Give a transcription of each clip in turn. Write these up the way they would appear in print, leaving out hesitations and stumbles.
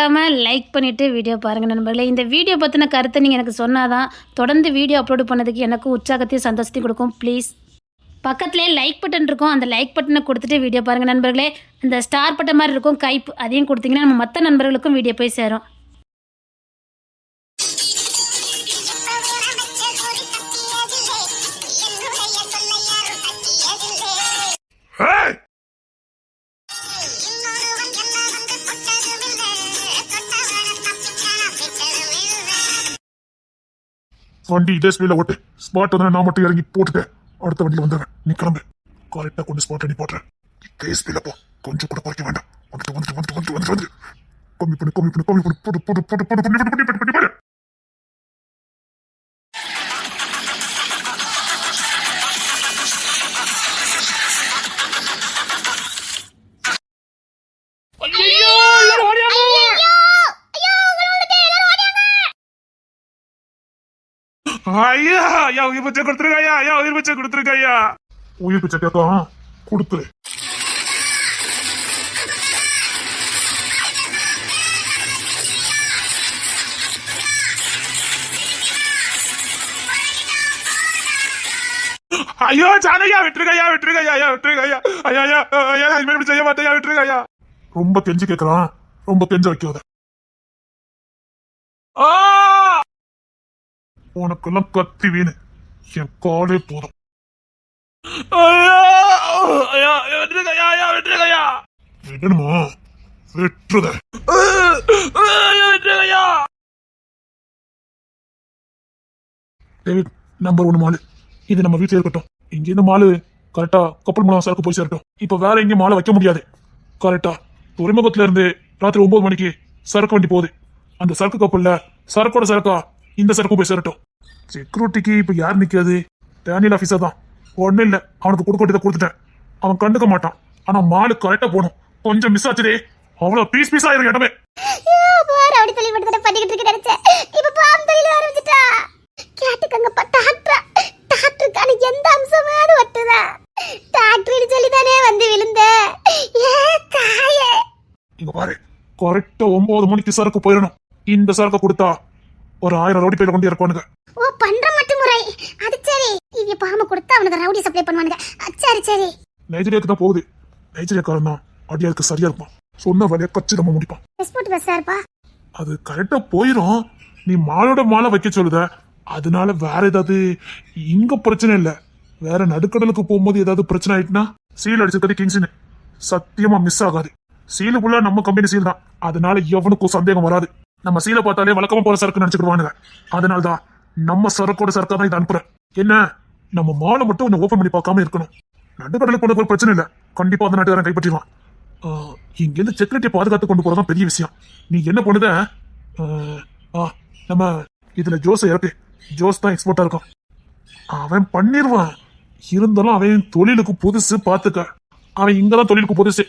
மறக்காமல் லைக் பண்ணிவிட்டு வீடியோ பாருங்கள் நண்பர்களே. இந்த வீடியோ பற்றின கருத்தை நீங்கள் எனக்கு சொன்னாதான் தொடர்ந்து வீடியோ அப்லோடு பண்ணதுக்கு எனக்கு உற்சாகத்தையும் சந்தோஷத்தையும் கொடுக்கும். ப்ளீஸ் பக்கத்துலேயே லைக் பட்டன் இருக்கும், அந்த லைக் பட்டனை கொடுத்துட்டு வீடியோ பாருங்கள் நண்பர்களே. அந்த ஸ்டார் பட்டன் மாதிரி இருக்கும் கைப்பு, அதையும் கொடுத்தீங்கன்னா நம்ம மற்ற நண்பர்களுக்கும் வீடியோ போய் சேரும். வண்டி இதே ஸ்பீட்ல ஓட்டு. ஸ்பாட் வந்து நான் மட்டும் இறங்கி போட்டுட்டேன். அடுத்த வண்டியில் வந்துடுறேன். நீ கிளம்பு. கரெக்டா கொண்டு ஸ்பாட் அடி போட்டுறேன். இதே ஸ்பீட்ல போ. கொஞ்சம் கூட குறைக்க வேண்டாம். வந்துட்டு வந்துட்டு வந்துட்டு வந்துட்டு வந்துட்டு வந்து கம்மி பண்ணி கம்மி பண்ணி கம்மி பண்ணி போட்டு போட்டு போட்டு போட்டு பண்ணி பண்ணி பண்ணி பண்ணி பண்ணி ஐயா ஐயா உயிர் பிச்சை கொடுத்துருங்க ஐயா. ஐயா உயிர் பிச்சை கொடுத்துருங்க ஐயா. உயிர் பிச்சை கேட்கும் கொடுத்துரு. ஐயோ சாணையா விட்டுருங்க ஐயா விட்டுருங்க ஐயா விட்டுருங்க ஐயா. ஐயா ஐயா ஐயா இப்படி செய்ய மாட்டேயா விட்டுருங்க ஐயா. ரொம்ப கெஞ்சி கேட்கறான். ரொம்ப கெஞ்ச வைக்காத. உனக்கெல்லாம் கத்தி வீணு. என் காலே போதும். விடணுமா விட்டுருத. டேவிட் நம்பர் 1 மாலு. இது நம்ம வீட்டுல இருக்கட்டும். இங்க இந்த மாலு கரெக்டா கப்பல் மூலம் சரக்கு போய் சேரட்டும். இப்ப வேற எங்கேயும் மாலை வைக்க முடியாது. கரெக்டா துறைமுகத்துல இருந்து ராத்திரி 9 மணிக்கு சரக்கு வண்டி போகுது. அந்த சரக்கு கப்பல்ல சரக்கோட சரக்கா இந்த சரக்கும் போய் சேரட்டும். செக்யூரிட்டிக்கு இப்ப யார் நிக்காது? டேனியல் ஆபீஸர் தான். ஒன்னும் இல்ல, அவனுக்கு கொடுக்கட்டதை கொடுத்துட்டேன். அவன் கண்டுக்க மாட்டான். ஆனா மாலு கரெக்டா போகணும். கொஞ்சம் மிஸ் ஆச்சுதே, அவ்வளவு பீஸ் பீஸ் ஆயிரும் இடமே. எந்த அம்சமாவது ஒட்டுதா? டாக்டர் சொல்லிதானே வந்து விழுந்த. இங்க பாரு, கரெக்டா 9 மணிக்கு சரக்கு போயிடணும். இந்த சரக்கு கொடுத்தா ஒரு 1000 ரவுடி பேர் கொண்டு இறக்குவானுங்க. ஓ பண்ற மட்டும் முறை. அது சரி. இவ பாம கொடுத்தா அவனுக்கு ரவுடி சப்ளை பண்ணுவானுங்க. சரி சரி. நைஜீரியாக்கு தான் போகுது. நைஜீரியாக்காரன் தான் அடியாருக்கு சரியா இருப்பான். சொன்ன வேலையை கச்சிதமா முடிப்பான். எக்ஸ்போர்ட் பஸ்ஸா இருப்பா. அது கரெக்டா போயிரும். நீ மாலோட மாலை வைக்க சொல்லுத. அதனால வேற ஏதாவது இங்க பிரச்சனை இல்ல. வேற நடுக்கடலுக்கு போகும்போது ஏதாவது பிரச்சனை ஆயிட்டுனா சீல் அடிச்சிருக்கிறது கிங்ஸ்னு சத்தியமா மிஸ் ஆகாது. சீலுக்குள்ள நம்ம கம்பெனி சீல் தான். அதனால எவனுக்கும் சந்தேகம் வராது. நம்ம சீலை பார்த்தாலே வழக்கமா போற சரக்கு நினைச்சுக்கிடுவானுங்க. அதனாலதான் நம்ம சரக்கோட சரக்கா தான் இதை அனுப்புறேன். என்ன நம்ம மாலை மட்டும் கொஞ்சம் ஓபன் பண்ணி பார்க்காம இருக்கணும். நடுக்கடலுக்கு போன ஒரு பிரச்சனை இல்ல. கண்டிப்பா அந்த நாட்டுக்காரன் கைப்பற்றிடுவான். இங்கிருந்து செக்யூரிட்டியை பாதுகாத்து கொண்டு போறதான் பெரிய விஷயம். நீ என்ன பண்ணுத? நம்ம இதுல ஜோஸ் இறக்கு. ஜோஸ் தான் எக்ஸ்போர்ட்டா இருக்கும். அவன் பண்ணிடுவான். இருந்தாலும் அவன் தொழிலுக்கு புதுசு பாத்துக்க. அவன் இங்கதான் தொழிலுக்கு புதுசு.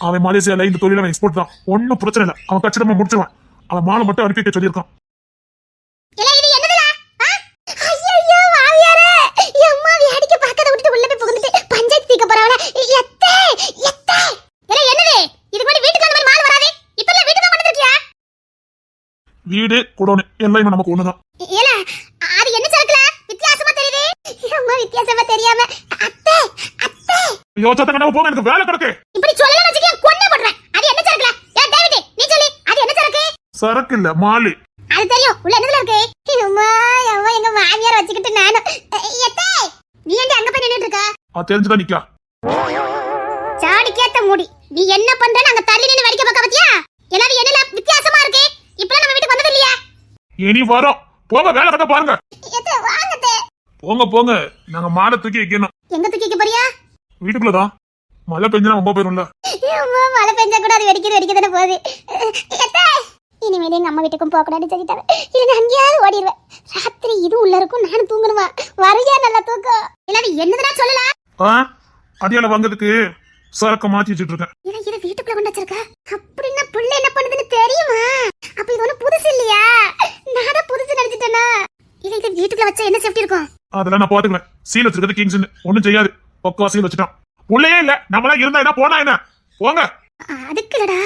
அவன் மலேசியால இந்த தொழில அவன் எக்ஸ்போர்ட் தான். ஒன்னும் பிரச்சனை இல்லை. அவன் கச்சிதமா முடிச்சுவான். அவன் மாலை மட்டும் அனுப்பி வைக்க சொல்லியிருக்கான். வீடு குடோனு எல்லாமே நமக்கு ஒண்ணுதான். போங்க, எனக்கு வேலை கிடக்கு. சரக்கு இல்ல மாலு. அது தெரியும். உள்ள என்னதுல இருக்கு? அம்மா அம்மா எங்க மாமியார் வச்சிக்கிட்டு நானும். நீ ஏன்டி அங்க போய் நின்னுட்டு இருக்க? தெரிஞ்சுதான் நிக்கா. சாடிக்கேத்த மூடி. நீ என்ன பண்றன்னு அங்க தள்ளி நின்னு வடிக்க பார்க்க பாத்தியா? எல்லாரும் என்னல வித்தியாசமா இருக்கு. இப்பலாம் நம்ம வீட்டுக்கு வந்தது இல்லையா? இனி வரோம். போங்க, வேலை கட்ட பாருங்க. எத்தே வாங்கதே. போங்க போங்க. நாங்க மாலை தூக்கி வைக்கணும். எங்க தூக்கி வைக்க போறியா? வீட்டுக்குள்ளதான். மழை பெஞ்சா ரொம்ப போயிரும்ல. அம்மா மழை பெஞ்சா கூட அது வெடிக்கதானே போகுது. எத்தே இனிமேல் எங்க அம்மா வீட்டுக்கும் போக கூடாது சொல்லிட்டாங்க. இல்ல நான் அங்கேயாவது ஓடிடுவேன். ராத்திரி இது உள்ள இருக்கும், நானும் தூங்கணுமா? வரையா நல்லா தூக்கம். எல்லாரும் என்னதுன்னா சொல்லலாம். அடியால வாங்கிறதுக்கு சரக்க மாத்தி வச்சுட்டு இருக்கேன். இதை வீட்டுக்குள்ள கொண்டு வச்சிருக்க. அப்படின்னா புள்ள என்ன பண்ணுதுன்னு தெரியுமா? அப்ப இது ஒண்ணு புதுசு இல்லையா? நான் புதுசு நினைச்சிட்டேனா? இது வீட்டுக்குள்ள வச்சா என்ன சேஃப்டி இருக்கும்? அதெல்லாம் நான் பாத்துக்கிறேன். சீல் வச்சிருக்கிறது கிங்ஸ் ஒண்ணும் செய்யாது. பக்கா சீல் வச்சுட்டான். உள்ளே இல்ல. நம்மளா இருந்தா என்ன போனா என்ன? போங்க. அதுக்குலடா.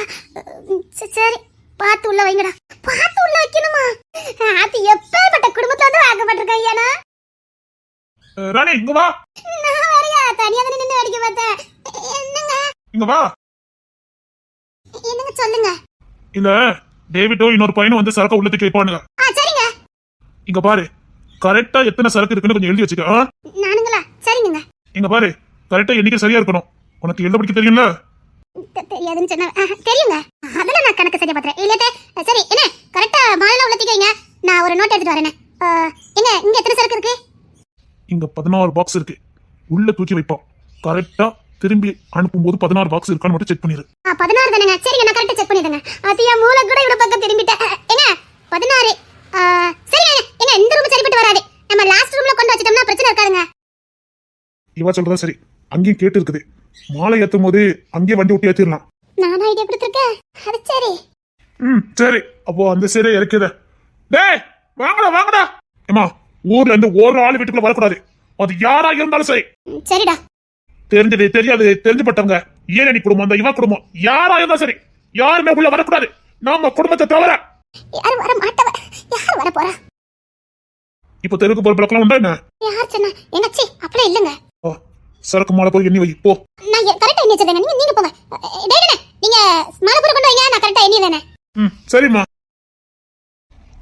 சரி பார்த்து உள்ள வைங்கடா. பார்த்து உள்ள வைக்கணுமா? அது எப்பேற்பட்ட குடும்பத்துல வந்து வாக்கப்பட்டிருக்கேன் ஐயானா. ராணி இங்க வா. நான் வேறயா தனியா தானே நின்று வேடிக்கை பார்த்தேன். என்னங்க? இங்க வா. என்னங்க சொல்லுங்க. இல்ல டேவிட்டோ இன்னொரு பையனும் வந்து சரக்கு உள்ள தூக்கி வைப்பானுங்க. சரிங்க. இங்க பாரு, கரெக்டா எத்தனை சரக்கு இருக்குன்னு கொஞ்சம் எழுதி வச்சுக்க. நானுங்களா? சரிங்க. இங்க பாரு, கரெக்டா எண்ணிக்கை சரியா இருக்கணும். உனக்கு எழுத படிக்க தெரியும்ல? தெரியாதுன்னு சொன்னா தெரியுங்க. அதெல்லாம் நான் கணக்கு சரியா பாத்துறேன். இல்லையே சரி. என்ன கரெக்டா மாலையில உள்ள தூக்கிங்க. நான் ஒரு நோட் எடுத்துட்டு வரேன். எங்க இங்க எத்தனை சரக்கு இருக்கு? இங்க 16 பாக்ஸ் இருக்கு. உள்ள தூக்கி வைப்போம். கரெக்டா திரும்பி அனுப்பும்போது 16 பாக்ஸ் இருக்கான்னு மட்டும் செக் பண்ணிரு. 16 தானங்க. சரிங்க, நான் கரெக்டா செக் பண்ணிடுங்க. அது என் மூளை கூட இவ்வளவு பக்கம் திரும்பிட்டேன். எங்க 16. சரிங்க. எங்க இந்த ரூம் சரிப்பட்டு வராது. நம்ம லாஸ்ட் ரூம்ல கொண்டு வச்சிட்டோம்னா பிரச்சனை இருக்காதுங்க. இவா சொல்றதா சரி. அங்கேயும் கேட்டு இருக்குது. மாலை ஏத்தும் போது அங்கேயே வண்டி விட்டு ஏத்திடலாம். நான் ஐடியா கொடுத்துருக்கேன். அது சரி. சரி. அப்போ அந்த சரி இறக்குத. டேய் வாங்கடா வாங்கடா. ஏமா ஊர்ல இருந்து ஒரு ஆள் வீட்டுக்குள்ள வரக்கூடாது. அது யாரா இருந்தாலும் சரி. சரிடா. தெரிஞ்சது தெரியாது தெரிஞ்சுப்பட்டவங்க ஏனி குடும்பம் அந்த இவ குடும்பம் யாரா இருந்தாலும் சரி யாருமே உள்ள வரக்கூடாது. நம்ம குடும்பத்தை தவிர யாரும் வர மாட்டவ. யார் வர போறா? இப்ப தெருக்கு போற பழக்கம் உண்டா என்ன? யார் சொன்னா? எங்கச்சி அப்படியே இல்லங்க. சரக்கு மாலை போய் எண்ணி வை போ. நான் கரெக்டா எண்ணி வச்சிருக்கேன். நீங்க போங்க. டேய் நீங்க மாலை போற கொண்டு வைங்க. நான் கரெக்டா எண்ணி வரேன். சரிம்மா.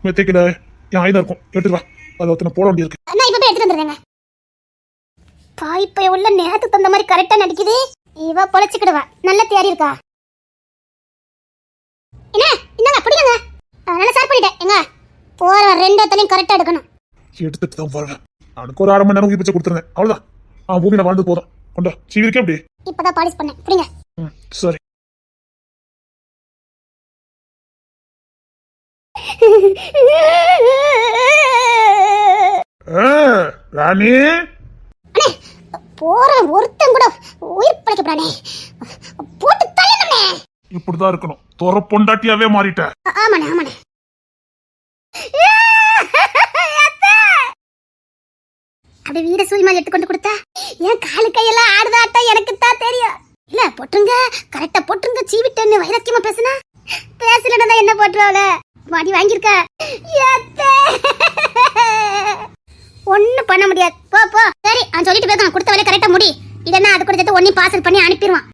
மெத்தைக்குல என் ஆயுதம் இருக்கும். எடுத்துட்டு வா. அதை ஒருத்தனை போட வேண்டியிருக்கு. நான் இப்ப போய் எடுத்துட்டு வந்துடுறேங்க. பாய்ப்பை உள்ள நேரத்துக்கு தகுந்த மாதிரி கரெக்டா நடிக்குது. இவ பொழைச்சிக்கிடுவா. நல்ல தேறி இருக்கா. என்ன இந்தாங்க பிடிங்க. நல்லா சார் பண்ணிட்டேன். எங்க போற ரெண்டத்தையும் கரெக்டா எடுக்கணும். எடுத்துட்டு தான் போறேன். அதுக்கு ஒரு 1/2 மணி நேரம் உயிர் பிச்சை கொடுத்துருந்தேன். அவ்வளவுதான். பூமியில வாழ்ந்து போதும். கொண்டா சீவிருக்கே அப்படி. இப்பதான் பாலிஷ் பண்ணேன். பிடிங்க. சரி. ராணி போற ஒருத்தன் கூட உயிர் பிழைக்கப்படானே. போட்டு தள்ளுனே. இப்படிதான் இருக்கணும். தொர பொண்டாட்டியாவே மாறிட்ட. ஆமாண்ணே ஆமாண்ணே. அப்படி வீட சூய் மாதிரி எடுத்துக்கொண்டு கொடுத்தா என் காலு கையெல்லாம் ஆடுதாட்டா எனக்கு தான் தெரியும். இல்ல போட்டுருங்க கரெக்டா போட்டுருங்க. சீவிட்டேன்னு வைரக்கியமா பேசுனா பேசலன்னா என்ன போட்டுருவாள மாடி வாங்கியிருக்க. ஒன்னும் பண்ண முடியாது. போ போ. சரி அவன் சொல்லிட்டு போய் கொடுத்த வேலை கரெக்டா முடி. இல்லன்னா அது கூட சேர்த்து ஒன்னையும் பார்சல் பண்ணி அனுப்பிடுவான்.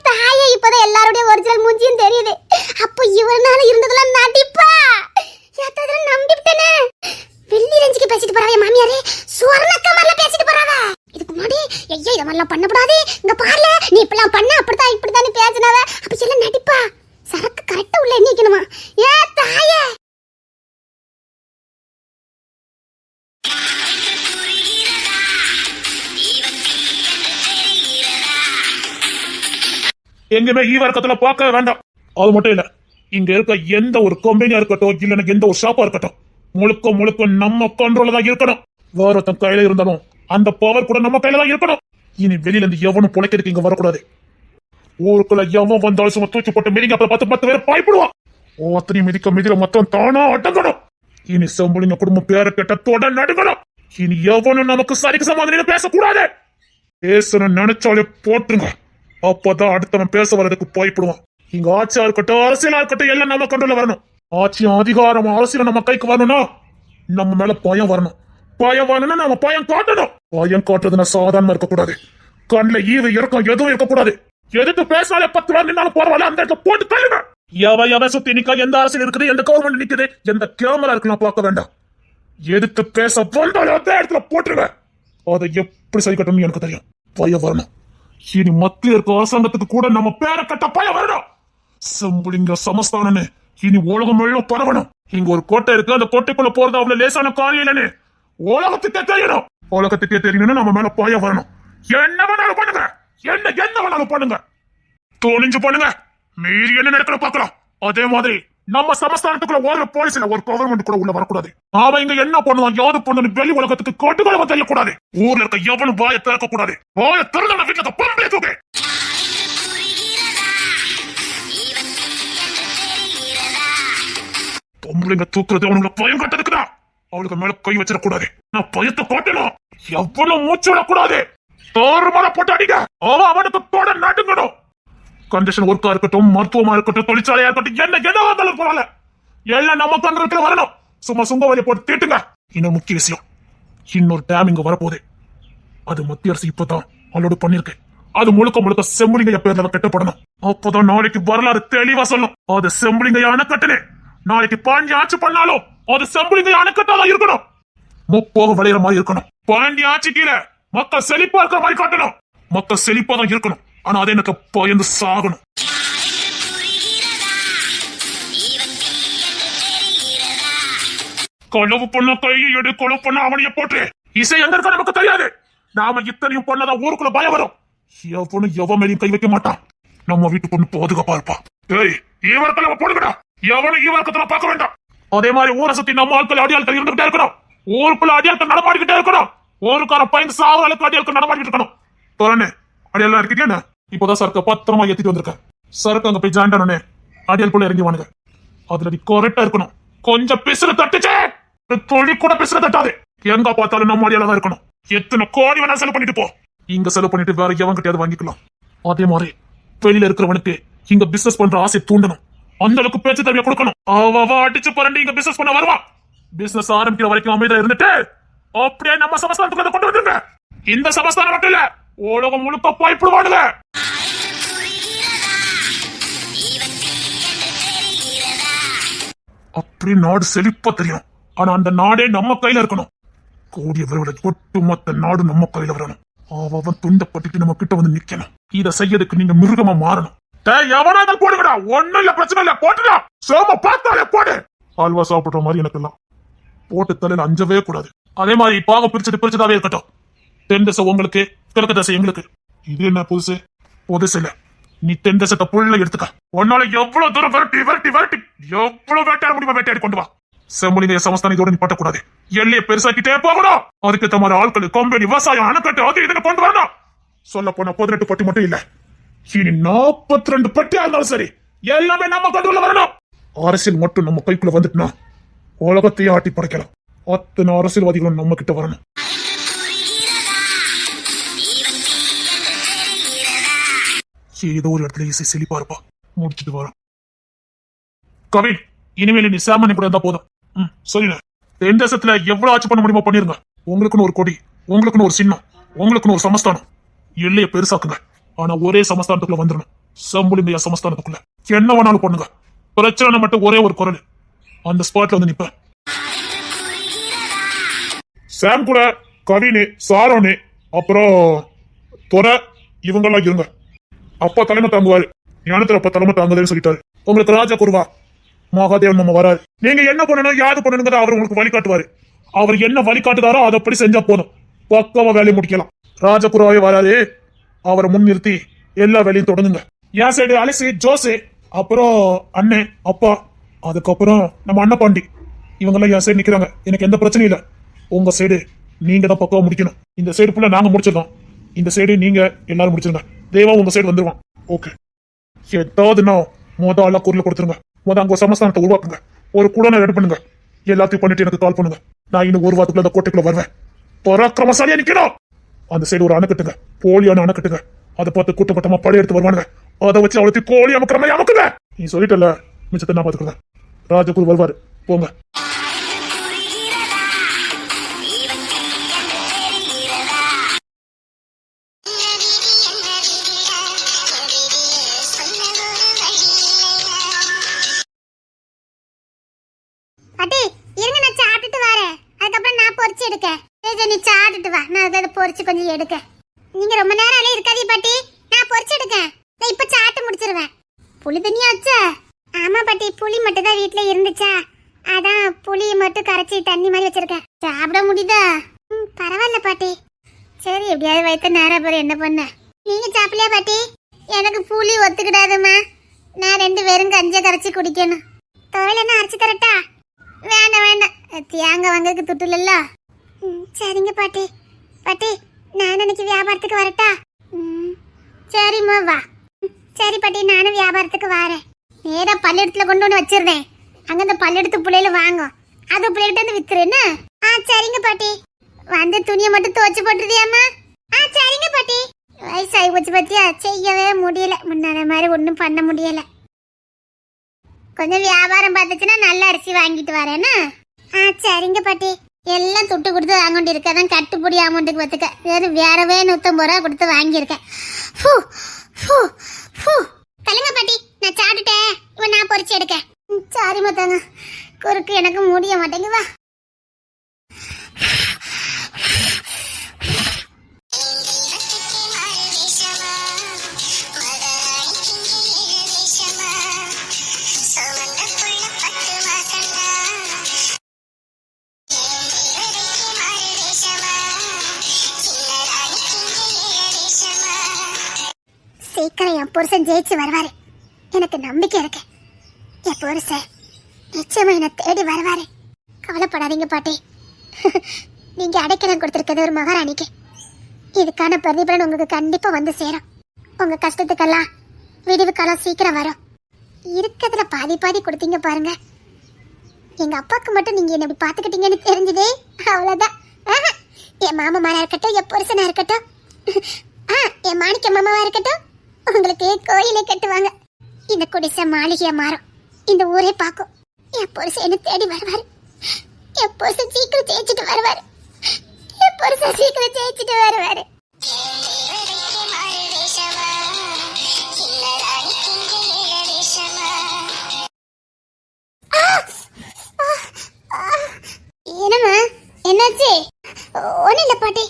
தாயே இப்பதான் எல்லாருடைய ஒரிஜினல் மூஞ்சியும் தெரியுது. அப்போ இவனால இருந்ததெல்லாம் நடிப்பா. ஏத்ததெல்லாம் நம்பிட்டேனே. வெள்ளி ரஞ்சிக்கு பேசிட்டு போறாவே மாமியாரே. சுவர்ணக்க மாதிரில பேசிட்டு போறாவ. இதுக்கு முன்னாடி ஐயா இத மாதிரிலாம் பண்ணக்கூடாது. இங்க பாருல நீ இப்பெல்லாம் பண்ண அப்படித்தான் இப்படித்தான் பேசினாவ. அப்ப எல்லாம் நடிப்பா. சரக்கு கரெக்டா உள்ள எண்ணிக்கணுமா? ஏ தாயே. எங்கேயுமே ஈவர்க்கத்துல பார்க்க வேண்டாம். அது மட்டும் இல்ல, இங்க இருக்க எந்த ஒரு கம்பெனியா இருக்கட்டும் இல்ல எந்த ஒரு ஷாப்பா இருக்கட்டும் முழுக்க முழுக்க நம்ம கண்ட்ரோல தான் இருக்கணும். வேற ஒருத்தன் கையில இருந்தாலும் அந்த பவர் கூட நம்ம கையில தான் இருக்கணும். இனி வெளியில இருந்து எவனும் பொழைக்கிறதுக்கு இங்க வரக்கூடாது. ஊருக்குள்ள எவன் வந்தாலும் சும்மா தூக்கி போட்டு மிதிங்க. அப்புறம் 10 பேர் பயப்படுவான். ஒத்தனையும் மிதிக்க மிதில மொத்தம் தானா அடங்கணும். இனி செம்புலிங்க குடும்பம் பேர கெட்டத்தோட நடுங்கணும். இனி எவனும் நமக்கு சரிக்கு சமாதானம் பேசக்கூடாது. பேசணும் நினைச்சாலே போட்டுருங்க. அப்பதான் அடுத்தவன் பேச வர்றதுக்கு பயப்படுவான். இங்க ஆட்சியா இருக்கட்டும் அரசியலா இருக்கட்டும் எல்லாம் நம்ம கண்ட்ரோல்ல வரணும். ஆட்சி அதிகாரம் அரசியல் நம்ம கைக்கு வரணும்னா நம்ம மேல பயம் வரணும். பயம் வரணும்னா நம்ம பயம் காட்டணும். பயம் காட்டுறதுன்னா சாதாரணமா இருக்கக்கூடாது. கண்ணுல ஈவு இறக்கம் எதுவும் இருக்கக்கூடாது. எதுக்கு பேசினாலே 10 பேர் நின்னாலும் பரவாயில்ல அந்த இடத்துல போட்டு தள்ளுங்க. எவ சுத்தி நிக்க எந்த அரசியல் இருக்குது எந்த கவர்மெண்ட் நிக்குது எந்த கேமரா இருக்கலாம் பார்க்க வேண்டாம். எதுக்கு பேச வந்தாலும் அந்த இடத்துல போட்டுருங்க. அதை எப்படி சரி கட்டணும்னு எனக்கு தெரியும். பயம் வரணும். இனி மத்திய இருக்க அரசாங்கத்துக்கு கூட நம்ம பேர கட்ட பயம் வரணும். செம்புலிங்க சமஸ்தானன்னு இனி உலகம் எல்லாம் பரவணும். இங்க ஒரு கோட்டை இருக்கு. அந்த கோட்டைக்குள்ள போறது அவ்வளவு லேசான காரியம் இல்லன்னு உலகத்துக்கே தெரியணும். உலகத்துக்கே தெரியணும்னு நம்ம மேல பயம் வரணும். என்ன வேணாலும் பண்ணுங்க. என்ன வேணாலும் பண்ணுங்க. துணிஞ்சு பண்ணுங்க. மீறி என்ன நடக்கிற பாக்கலாம். அதே மாதிரி நம்ம சமஸ்தானத்துக்குள்ள ஒரு போலீஸ்ல ஒரு கவர்மெண்ட் கூட உள்ள வரக்கூடாது. அவன் இங்க என்ன பண்ணுவான் யாது பண்ணு வெளி உலகத்துக்கு கட்டுக்கொள்ள தெரியக்கூடாது. ஊர்ல இருக்க எவனும் வாயை திறக்க கூடாது. வாயை திறந்த வீட்டுல பொம்பளை தூக்கு. பொம்பளைங்க தூக்குறது அவனுக்கு பயம் கட்டதுக்குதான். அவளுக்கு மேல கை வச்சிடக்கூடாது. நான் பயத்தை காட்டணும். எவ்வளவு மூச்சு விடக்கூடாது. தோறுமலை போட்டு அடிக்க அவனுக்கு தொட நடுங்கணும். கண்டிஷன் ஒர்க்கா இருக்கட்டும், மருத்துவமா இருக்கட்டும், தொழிற்சாலையா இருக்கட்டும், என்னவா இருந்தாலும் பரவாயில்ல, எல்லாம் நம்ம கண்ட்ரோலுக்கு வரணும். சும்மா சுங்க வழியை போட்டு தீட்டுங்க. இன்னும் முக்கிய விஷயம், இன்னொரு டேம் இங்க வரப்போகுது. அது மத்திய அரசு இப்பதான் அலோடு பண்ணிருக்கு. அது முழுக்க செம்புலிங்கைய பேர்ல கட்டப்படணும். அப்பதான் நாளைக்கு வரலாறு தெளிவா சொல்லும். அது செம்புலிங்கைய அணைக்கட்டுனே. நாளைக்கு பாண்டி ஆட்சி பண்ணாலும் அது செம்புலிங்கைய அணைக்கட்டாதான் இருக்கணும். முப்போக விளையிற மாதிரி இருக்கணும். பாண்டி ஆட்சி கீழே மக்கள் செழிப்பா இருக்கிற மாதிரி காட்டணும். மக்கள் செழிப்பா தான் இருக்கணும். ஆனா அதை எனக்கு பயந்து சாகணும். களவு பண்ண கையை எடு, கொலை பண்ண அவனைய போட்டு இசை எங்க இருக்க நமக்கு தெரியாது. நாம இத்தனையும் பண்ணதா ஊருக்குள்ள பயம் வரும். எவனும் எவன் மேலையும் கை வைக்க மாட்டான். நம்ம வீட்டு பொண்ணு பாதுகாப்பா இருப்பா. ஏய், ஈவரத்துல நம்ம போடுங்கடா. எவனும் ஈவரக்கத்துல பார்க்க வேண்டாம். அதே மாதிரி ஊரை சுத்தி நம்ம ஆட்கள் அடியாள்கள் இருந்துகிட்டே இருக்கணும். ஊருக்குள்ள அடியாள்கள் நடமாடிக்கிட்டே இருக்கணும். ஊருக்கார பயந்து சாவலுக்கு அடியாள்கள் நடமாடிக்கிட்டு இருக்கணும். தோரணே, அடியெல்லாம் இருக்கீங்க. இப்போதான் சரக்கு பத்திரமா ஏத்திட்டு வந்திருக்கேன். சரக்கு அங்க போய் ஜாயின் பண்ணனே அடியாள்குள்ள இறங்கி வானுங்க. அதுல நீ கரெக்டா இருக்கணும். கொஞ்சம் பிசுறு தட்டுச்சே, தொழில் கூட பிசுறு தட்டாது. எங்க பார்த்தாலும் நம்ம அடியால தான் இருக்கணும். எத்தனை கோடி வேணா செலவு பண்ணிட்டு போ. இங்க செலவு பண்ணிட்டு வேற எவன் கிட்டயாவது வாங்கிக்கலாம். அதே மாதிரி வெளியில இருக்கிறவனுக்கு இங்க பிசினஸ் பண்ற ஆசை தூண்டணும். அந்த அளவுக்கு பேச்சு தவிர கொடுக்கணும். அவ அடிச்சு பரண்டி இங்க பிசினஸ் பண்ண வருவான். பிசினஸ் ஆரம்பிக்கிற வரைக்கும் அமைதியா இருந்துட்டு அப்படியே நம்ம சமஸ்தானத்துக்கு கொண்டு வந்துருங்க. இந்த சமஸ்தானம் மட்டும் இல்ல, உலகம் முழுக்க போய்ப்படுவானுங்க. அப்படி நாடு செழிப்பா தெரியும். ஆனா அந்த நாடே நம்ம கையில இருக்கணும். கூடிய விரைவில் ஒட்டுமொத்த நாடு நம்ம கையில வரணும். அவன் துண்டப்பட்டு நம்ம கிட்ட வந்து நிக்கணும். இதை செய்யறதுக்கு நீங்க மிருகமா மாறணும். எவனாதான் போடுங்கடா, ஒண்ணும் இல்ல, பிரச்சனை இல்ல, போட்டுடா. சோம பார்த்தாலே போடு. அல்வா சாப்பிடுற மாதிரி எனக்கு எல்லாம் போட்டு தலையில அஞ்சவே கூடாது. அதே மாதிரி பாகம் பிரிச்சுதாவே இருக்கட்டும். தென் திசை உங்களுக்கு, கிழக்கு திசை எங்களுக்கு. இது என்ன புதுசு? புதுசு இல்ல. நீ தென் திசத்தை புள்ள எடுத்துக்க. உன்னால எவ்வளவு தூரம் விரட்டி எவ்வளவு வேட்டையாட முடியுமா வேட்டையாடி கொண்டு வா. செம்புலிங்க சமஸ்தானம் இதோட நீ பட்டக்கூடாது. எல்லையை பெருசாக்கிட்டே போகணும். அதுக்கு ஏற்ற மாதிரி ஆட்கள், கம்பெனி, விவசாயம், அணைக்கட்டு, அது இதுன்னு கொண்டு வரணும். சொல்ல போனா 18 பட்டி மட்டும் இல்ல, இனி 42 பட்டியா இருந்தாலும் சரி, எல்லாமே நம்ம கண்ட்ரோல்ல வரணும். அரசியல் மட்டும் நம்ம கைக்குள்ள வந்துட்டுனா உலகத்தையே ஆட்டி படைக்கலாம். அத்தனை அரசியல்வாதிகளும் நம்ம கிட்ட வரணும். ஏதோ ஒரு இடத்துல இசை செழிப்பா இருப்பா. முடிச்சுட்டு வரோம். கவின், இனிமேல் நீ சாமானிய கூட இருந்தா போதும். சொல்லுங்க, தென் தேசத்துல எவ்வளவு ஆட்சி பண்ண முடியுமோ பண்ணிருங்க. உங்களுக்குன்னு ஒரு கொடி, உங்களுக்குன்னு ஒரு சின்னம், உங்களுக்குன்னு ஒரு சமஸ்தானம். எல்லையை பெருசாக்குங்க. ஆனா ஒரே சமஸ்தானத்துக்குள்ள வந்துடணும். செம்புலிங்கையா சமஸ்தானத்துக்குள்ள என்ன வேணாலும் பண்ணுங்க. பிரச்சனை மட்டும் ஒரே ஒரு குரல், அந்த ஸ்பாட்ல வந்து நிப்ப. சாம் கூட கவினு, சாரோனு, அப்புறம் துறை, இவங்கெல்லாம் இருங்க. அப்பா தலைமை தாங்குவாரு. ஞானத்துல அப்பா தலைமை தாங்குதுன்னு சொல்லிட்டாரு. உங்களுக்கு ராஜா குருவா மகாதேவன் நம்ம வராரு. நீங்க என்ன பண்ணணும், யாது பண்ணணுங்கிறத அவர் உங்களுக்கு வழிகாட்டுவாரு. அவர் என்ன வழிகாட்டுதாரோ அதை அப்படி செஞ்சா போதும், பக்காவா வேலையை முடிக்கலாம். ராஜகுருவாவே வராரு. அவரை முன்னிறுத்தி எல்லா வேலையும் தொடங்குங்க. என் சைடு அலிசி, ஜோசு, அப்புறம் அண்ணே, அப்பா, அதுக்கப்புறம் நம்ம அண்ணன் பாண்டி, இவங்கெல்லாம் என் சைடு நிக்கிறாங்க. எனக்கு எந்த பிரச்சனையும் இல்ல. உங்க சைடு நீங்க தான் பக்காவா முடிக்கணும். இந்த சைடு ஃபுல்லா நாங்க முடிச்சிருக்கோம். இந்த சைடு நீங்க எல்லாரும் முடிச்சிருங்க. தேவா உங்க சைடு வந்துருவான். ஓகே, ஏதாவதுன்னா ஆளா குரல கொடுத்துருங்க. அங்க சமஸ்தானத்தை உருவாக்குங்க. ஒரு குடனை ரெடி பண்ணுங்க. எல்லாத்தையும் பண்ணிட்டு எனக்கு கால் பண்ணுங்க. நான் இன்னும் ஒரு வாரத்துக்குள்ள அந்த கோட்டைக்குள்ள வருவேன். பராக்கிரமசாலியா நிக்கணும். அந்த சைடு ஒரு அணை கட்டுங்க, போலியான அணை கட்டுங்க. அதை பார்த்து கூட்டப்பட்டமா படையெடுத்து வருவானுங்க. அதை வச்சு அவளுக்கு கோழி அமுக்கிற மாதிரி அமுக்குங்க. நீ சொல்லிட்டல, மிச்சத்தை நான் பாத்துக்கிறேன். ராஜகுரு வருவாரு, போங்க. நீ சாப்பிட்டுட்டு வா, நான் அதை பொரிச்சு கொஞ்சம் எடுக்க. நீங்க ரொம்ப நேரம் இருக்காதீங்க பாட்டி, நான் பொரிச்சு எடுக்க. நான் இப்ப சாப்பிட்டு முடிச்சிருவேன். புளி தண்ணியா வச்சா? ஆமா பாட்டி, புளி மட்டும் தான் வீட்டுல இருந்துச்சா, அதான் புளியை மட்டும் கரைச்சி தண்ணி மாதிரி வச்சிருக்கேன். சாப்பிட முடியுதா? பரவாயில்ல பாட்டி. சரி, எப்படியாவது வயிற்று நேரம் போற என்ன பண்ண. நீங்க சாப்பிடலையா பாட்டி? எனக்கு புளி ஒத்துக்கிடாதுமா. நான் 2 வெறும் கஞ்சை கரைச்சி குடிக்கணும். தோலைன்னா அரைச்சி தரட்டா? வேண்டாம், தேங்காய் வாங்கறதுக்கு துட்டு இல்லல்ல. சரிங்க பாட்டி. பாட்டி, நான் இன்னைக்கு வியாபாரத்துக்கு வரட்டா? சரிம்மா, வா. சரி பாட்டி, நானும் வியாபாரத்துக்கு வரேன். நேரா பள்ளியிடத்துல கொண்டு வந்து வச்சிருந்தேன். அங்க அந்த பள்ளியிடத்து பிள்ளைல வாங்கும், அது பிள்ளைகிட்ட வந்து வித்துருன்னு. சரிங்க பாட்டி. வந்து துணியை மட்டும் துவச்சு போட்டுருதியாம்மா? சரிங்க பாட்டி. வயசாகி போச்சு பத்தியா, செய்யவே முடியல, முன்னாடி மாதிரி ஒன்றும் பண்ண முடியல. கொஞ்சம் வியாபாரம் பார்த்துச்சுன்னா நல்ல அரிசி வாங்கிட்டு வரேன்னா. சரிங்க பாட்டி. எல்லாம் துட்டு கொடுத்து வாங்கிட்டு இருக்கேன், கட்டுப்படி அமௌண்ட்டுக்கு பார்த்துக்க. வேறவே 150 ரூபா கொடுத்து வாங்கியிருக்கேன். கல்லுங்க பாட்டி, நான் சாப்பிட்டுட்டேன். இவன் நான் பொறிச்சு எடுக்கேன். சாரி மத்தாங்க, குறுக்கு எனக்கு முடிய மாட்டேங்குது. வா. சீக்கிரம் என் புருஷன் ஜெயிச்சு வருவாரு, எனக்கு நம்பிக்கை இருக்கு. என் புருஷன் நிச்சயமா என்னை தேடி வருவாரு. கவலைப்படாதீங்க பாட்டி. நீங்க அடைக்கலம் கொடுத்திருக்கிறது ஒரு மகாராணிக்கு. இதுக்கான பிரதிபலன் உங்களுக்கு கண்டிப்பா வந்து சேரும். உங்க கஷ்டத்துக்கெல்லாம் விடிவு காலம் சீக்கிரம் வரும். இருக்கிறதுல பாதி பாதி கொடுத்தீங்க பாருங்க. எங்க அப்பாவுக்கு மட்டும் நீங்க என்ன இப்படி பாத்துக்கிட்டீங்கன்னு தெரிஞ்சதே அவ்வளவுதான். என் மாமாமாரா இருக்கட்டும், என் புருஷனா இருக்கட்டும், என் மாணிக்க மாமாவா இருக்கட்டும், உங்களுக்கு கோயிலே கட்டுவாங்க. இந்த குடிசை மாளிகையா மாறும். இந்த ஊரே பார்க்கும். என் புருஷன் என்ன தேடி வருவாரு. என் புருஷன் சீக்கிரம் ஜெயிச்சுட்டு வருவாரு. என் புருஷன் சீக்கிரம் ஜெயிச்சுட்டு வருவாரு. என்னம்மா, என்னாச்சு? ஒன்னும் இல்ல பாட்டி.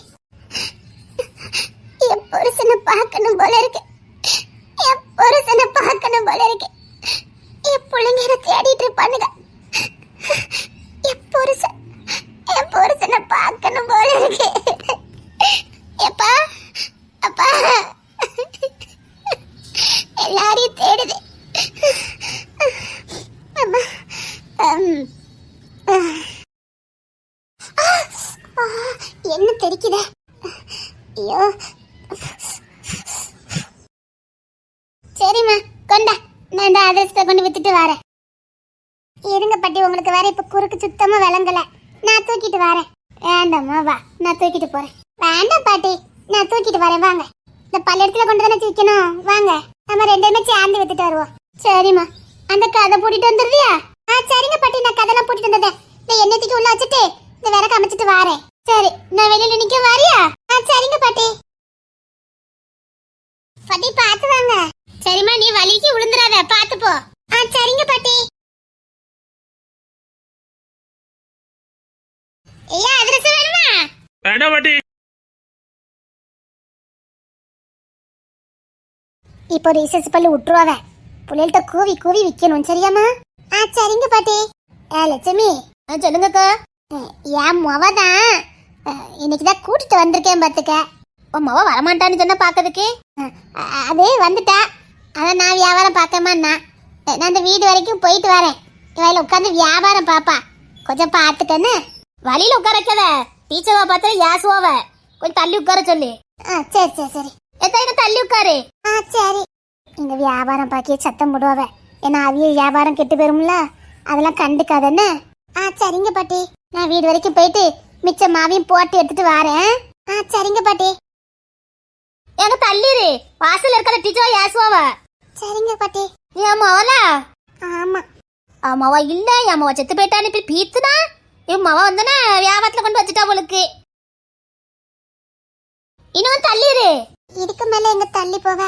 என் புருஷனை பார்க்கணும் போல இருக்கு. என் புருஷனை பார்க்கணும் போல இருக்கு. என் பிள்ளைங்க தேடிட்டு இருப்பானுங்க. என் புருஷனை பார்க்கணும் போல இருக்கு. எப்பா அப்பா, எல்லாரையும் தேடுது. அம்மா, என்ன தெரிக்குதா? ஐயோ, சரிம்மா கொண்டா, நான் இந்த அதிரசத்தை கொண்டு வித்துட்டு வரேன். இருங்க பாட்டி, உங்களுக்கு வேற இப்ப குறுக்கு சுத்தமா விளங்கல. நான் தூக்கிட்டு வரேன். வேண்டாம்மா, வா, நான் தூக்கிட்டு போறேன். வேண்டாம் பாட்டி, நான் தூக்கிட்டு வரேன். வாங்க, இந்த பல்லெடுத்துல கொண்டு தானே தூக்கணும். வாங்க, நம்ம 2 பேருமே சேர்ந்து வித்துட்டு வருவோம். சரிம்மா, அந்த கதை பூட்டிட்டு வந்துடுறியா? சரிங்க பாட்டி, நான் கதெல்லாம் பூட்டிட்டு வந்துட்டேன். இந்த எண்ணெய் தூக்கி உள்ள வச்சுட்டு இந்த விறகு அமைச்சிட்டு வரேன். சரி, நான் வெளியில நிக்க வாரியா? சரிங்க பாட்டி. பாட்டி பாத்து வாங்க. சரிம்மா, நீ வலிக்கு விழுந்துறாத, பாத்து போ. சரிங்க பாட்டி. ஐயா, அதிரசம் வேணுமா? வேண்டாம் பாட்டி. இப்போ ரிசர்ச் பல்லு விட்டுருவாவ. புள்ளைகிட்ட கூவி கூவி விக்கணும். சரியாமா? சரிங்க பாட்டி. லட்சுமி, சொல்லுங்கக்கா. என் மொவதான் இன்னைக்குதான் கூட்டிட்டு வந்திருக்கேன் பாத்துக்க. உன் மொவ வரமாட்டான்னு சொன்ன பாக்கிறதுக்கு. அது வந்துட்டா, அதான் நான் வியாபாரம் பார்க்கமான்னா. நான் அந்த வீடு வரைக்கும் போயிட்டு வரேன். இவையில உட்காந்து வியாபாரம் பாப்பா, கொஞ்சம் பாத்துக்கன்னு. வழியில உட்கார வைக்கத, டீச்சரா பார்த்தா யாசுவாவ. கொஞ்சம் தள்ளி உட்கார சொல்லி. சரி சரி சரி, எத்தனை தள்ளி உட்காரு. சரி. இங்க வியாபாரம் பாக்கிய சத்தம் போடுவாவ. ஏன்னா அவிய வியாபாரம் கெட்டு போயிரும்ல, அதெல்லாம் கண்டுக்காதன்னு. சரிங்க பாட்டி, நான் வீடு வரைக்கும் போயிட்டு மிச்ச மாவையும் போட்டு எடுத்துட்டு வரேன். சரிங்க பாட்டி. எங்க தள்ளிரு, வாசல்ல இருக்கிற டீச்சர் யாசுவாவ. சரிங்க பாட்டி. என் மாவலா? ஆமா. மாவா இல்ல, என் மாவா செத்து போயிட்டான்னு இப்படி பீத்துனா. என் மாவா வந்தனா வியாபாரத்துல கொண்டு வச்சுட்டா உங்களுக்கு. இன்னும் தள்ளிரு. இதுக்கு மேல எங்க தள்ளி போக?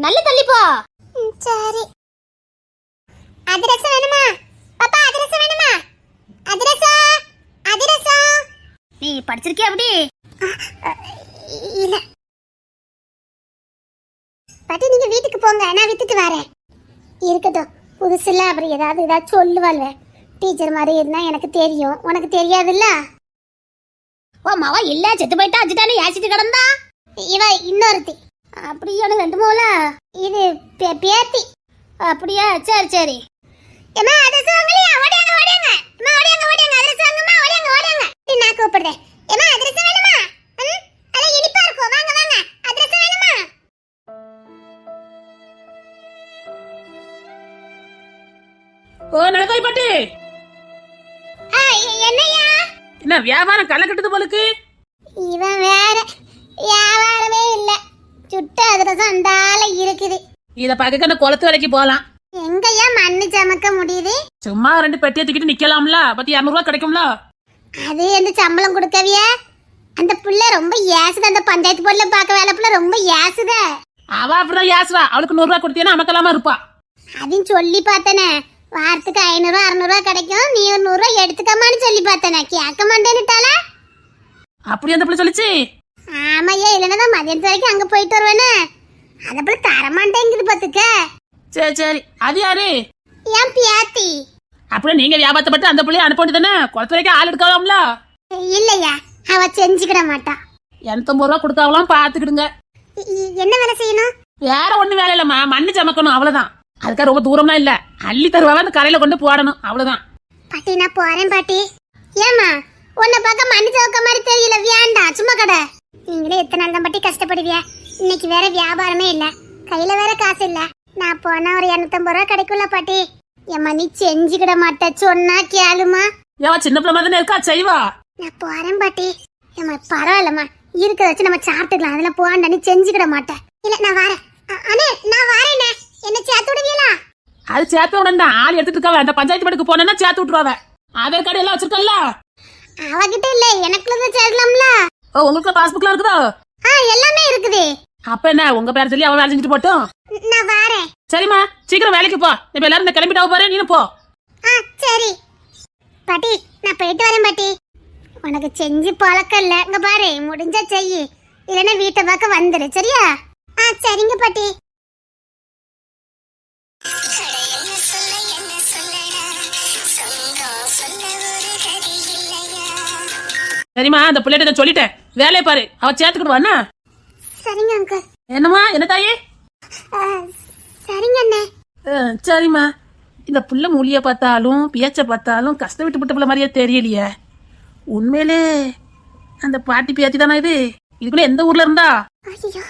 நல்ல தள்ளி போ. சரி. அதிரசம் வேணுமா? பாப்பா, அதிரசம் வேணுமா? அதிரசம், அதிரசம். நீ படிச்சிருக்கியா அப்படி? இல்ல பாட்டி, நீங்க வீட்டுக்கு போங்க, நான் வித்துட்டு வரேன். இருக்கட்டும், புதுசுல அப்புறம் ஏதாவது சொல்லுவாள்வே. டீச்சர் மாதிரி இருந்தா எனக்கு தெரியும், உனக்கு தெரியாதுல்ல. ஓ மாவா இல்ல, செத்து போயிட்டா அஞ்சுட்டானு யாசிட்டு கிடந்தா. இவ இன்னொருத்தி. அப்படியா? 2 மோல. இது பேத்தி. அப்படியா? சரி சரி. ஏமா அதிரசம் வாங்கலையா? ஓடியாங்க ஓடியாங்க. அம்மா ஓடியாங்க ஓடியாங்க, அதிரசம் வாங்கம்மா, ஓடியாங்க ஓடியாங்க. நான் கூப்பிடுறேன். ஏமா அதிரசம் வேணுமா? அட இனிப்பா இருக்கும், வாங்க வாங்க. அதிரசம் வேணுமா? ஓ நடக்காய் பாட்டி, என்னையா? என்ன வியாபாரம் களை கட்டுது போலுக்கு? இவன் வேற வியாபாரமே இல்ல, சுட்ட அதிரசம் அந்த இருக்குது. இத பார்க்க அந்த குளத்து வேலைக்கு போலாம். எங்கய்யா மண்ணு சமக்க முடியுது? சும்மா 2 பெட்டியை தூக்கிட்டு நிக்கலாம்ல. 200 ரூபாய் கிடைக்கும்ல. அது எந்த சம்பளம் கொடுக்கவிய? அந்த புள்ள ரொம்ப ஏசுத. அந்த பஞ்சாயத்து போர்டுல பார்க்க வேலை புள்ள ரொம்ப ஏசுத. அவ அப்படிதான் ஏசுவா. அவளுக்கு 100 ரூபாய் கொடுத்தீங்கன்னா அமக்கலாமா இருப்பா. அதையும் சொல்லி பார்த்தனே, வாரத்துக்கு 500 600 கிடைக்கும், நீ ஒரு 100 ரூபாய் எடுத்துக்கமான்னு சொல்லி பார்த்தனே, கேட்க மாட்டேன்னுட்டால. அப்படி அந்த பிள்ளை சொல்லிச்சு. ஆமாய்யா, இல்லைன்னா மதியானத்து வரைக்கும் அங்க போயிட்டு வருவேனே. அத போல தரமாட்டேங்குது பாத்துக்க. சரி சரி, அது யாரு? ஏன் பியாத்தி? அப்படியே நீங்க வியாபாரத்தை பட்டு அந்த பிள்ளைய அனுப்ப வேண்டியதானே? குளத்து வரைக்கும் ஆள் எடுக்கலாம்ல. இல்லையா, அவ செஞ்சுக்கிட மாட்டா. 250 ரூபாய் கொடுத்தாவலாம், பாத்துக்கிடுங்க. என்ன வேலை செய்யணும்? வேற ஒண்ணு வேலை இல்லம்மா, மண்ணு சமக்கணும் அவ்வளவுதான். அதுக்காக ரொம்ப தூரம்லாம் இல்ல, அள்ளி தருவாங்க, அந்த கரையில கொண்டு போடணும் அவ்வளவுதான். பாட்டி நான் போறேன் பாட்டி. ஏமா உன்னை பார்க்க மண்ணு சவுக்க மாதிரி தெரியல, வேண்டாம் சும்மா கடை. நீங்களே எத்தனை நாள் தான் பாட்டி கஷ்டப்படுவியா? இன்னைக்கு வேற வியாபாரமே இல்ல, கையில வேற காசு இல்ல. நான் போனா ஒரு 250 ரூபாய் கிடைக்கும்ல பாட்டி. ஏமா நீ செஞ்சுக்கிட மாட்ட, சொன்னா கேளுமா. ஏவா சின்ன பிள்ளை மாதிரி இருக்கா, செய்வா. நான் போறேன் பாட்டி. ஏமா பரவாயில்லம்மா, இருக்கிறத வச்சு நம்ம சாப்பிட்டுக்கலாம், அதெல்லாம் போண்டா, நீ செஞ்சுக்கிட மாட்டேன். இல்ல நான் வரேன். அண்ணே நான் வரேனே, என்ன சேர்த்து விடுவீங்களா? அது சேர்த்து விடண்டா, ஆள் எடுத்துட்டு இருக்காவ. அந்த பஞ்சாயத்து படுக்கு போனேன்னா சேர்த்து விட்டுருவாவ. ஆதார் கார்டு எல்லாம் வச்சிருக்கல? அவகிட்ட இல்ல, எனக்குள்ள சேர்க்கலாம்ல. ஓ, உங்களுக்கு பாஸ்புக்லாம் இருக்குதா? எல்லாமே இருக்குது. அப்ப என்ன, உங்க பேரை சொல்லி அவ வேலை செஞ்சுட்டு போட்டோம். நான் வரேன். சரிம்மா, சீக்கிரம் வேலைக்கு போ. இப்ப எல்லாரும் இந்த கிளம்பிட்டு போறேன், நீனும் போ. சரி பாட்டி, நான் போயிட்டு வரேன் பாட்டி. உனக்கு செஞ்சு பழக்கம் இல்ல, இங்க பாரு, முடிஞ்சா செய்யு, இல்லைன்னா வீட்டை பார்க்க வந்துடு, சரியா? சரிங்க பாட்டி. சரிம்மா, அந்த பிள்ளைகிட்ட நான் சொல்லிட்டேன், வேலையை பாரு, அவ சேர்த்துக்கிடுவாண்ணா. சரிங்க அங்கிள். என்னம்மா, என்ன தாயே? சரிங்க அண்ணே. சரிம்மா, இந்த புள்ள மொழிய பார்த்தாலும் பேச்ச பார்த்தாலும் கஷ்டப்பட்டு பிள்ளை மாதிரியே தெரியலையே. உண்மையிலே அந்த பாட்டி பேத்தி தானே இது? இதுக்குள்ள எந்த ஊர்ல இருந்தா? ஐயோ,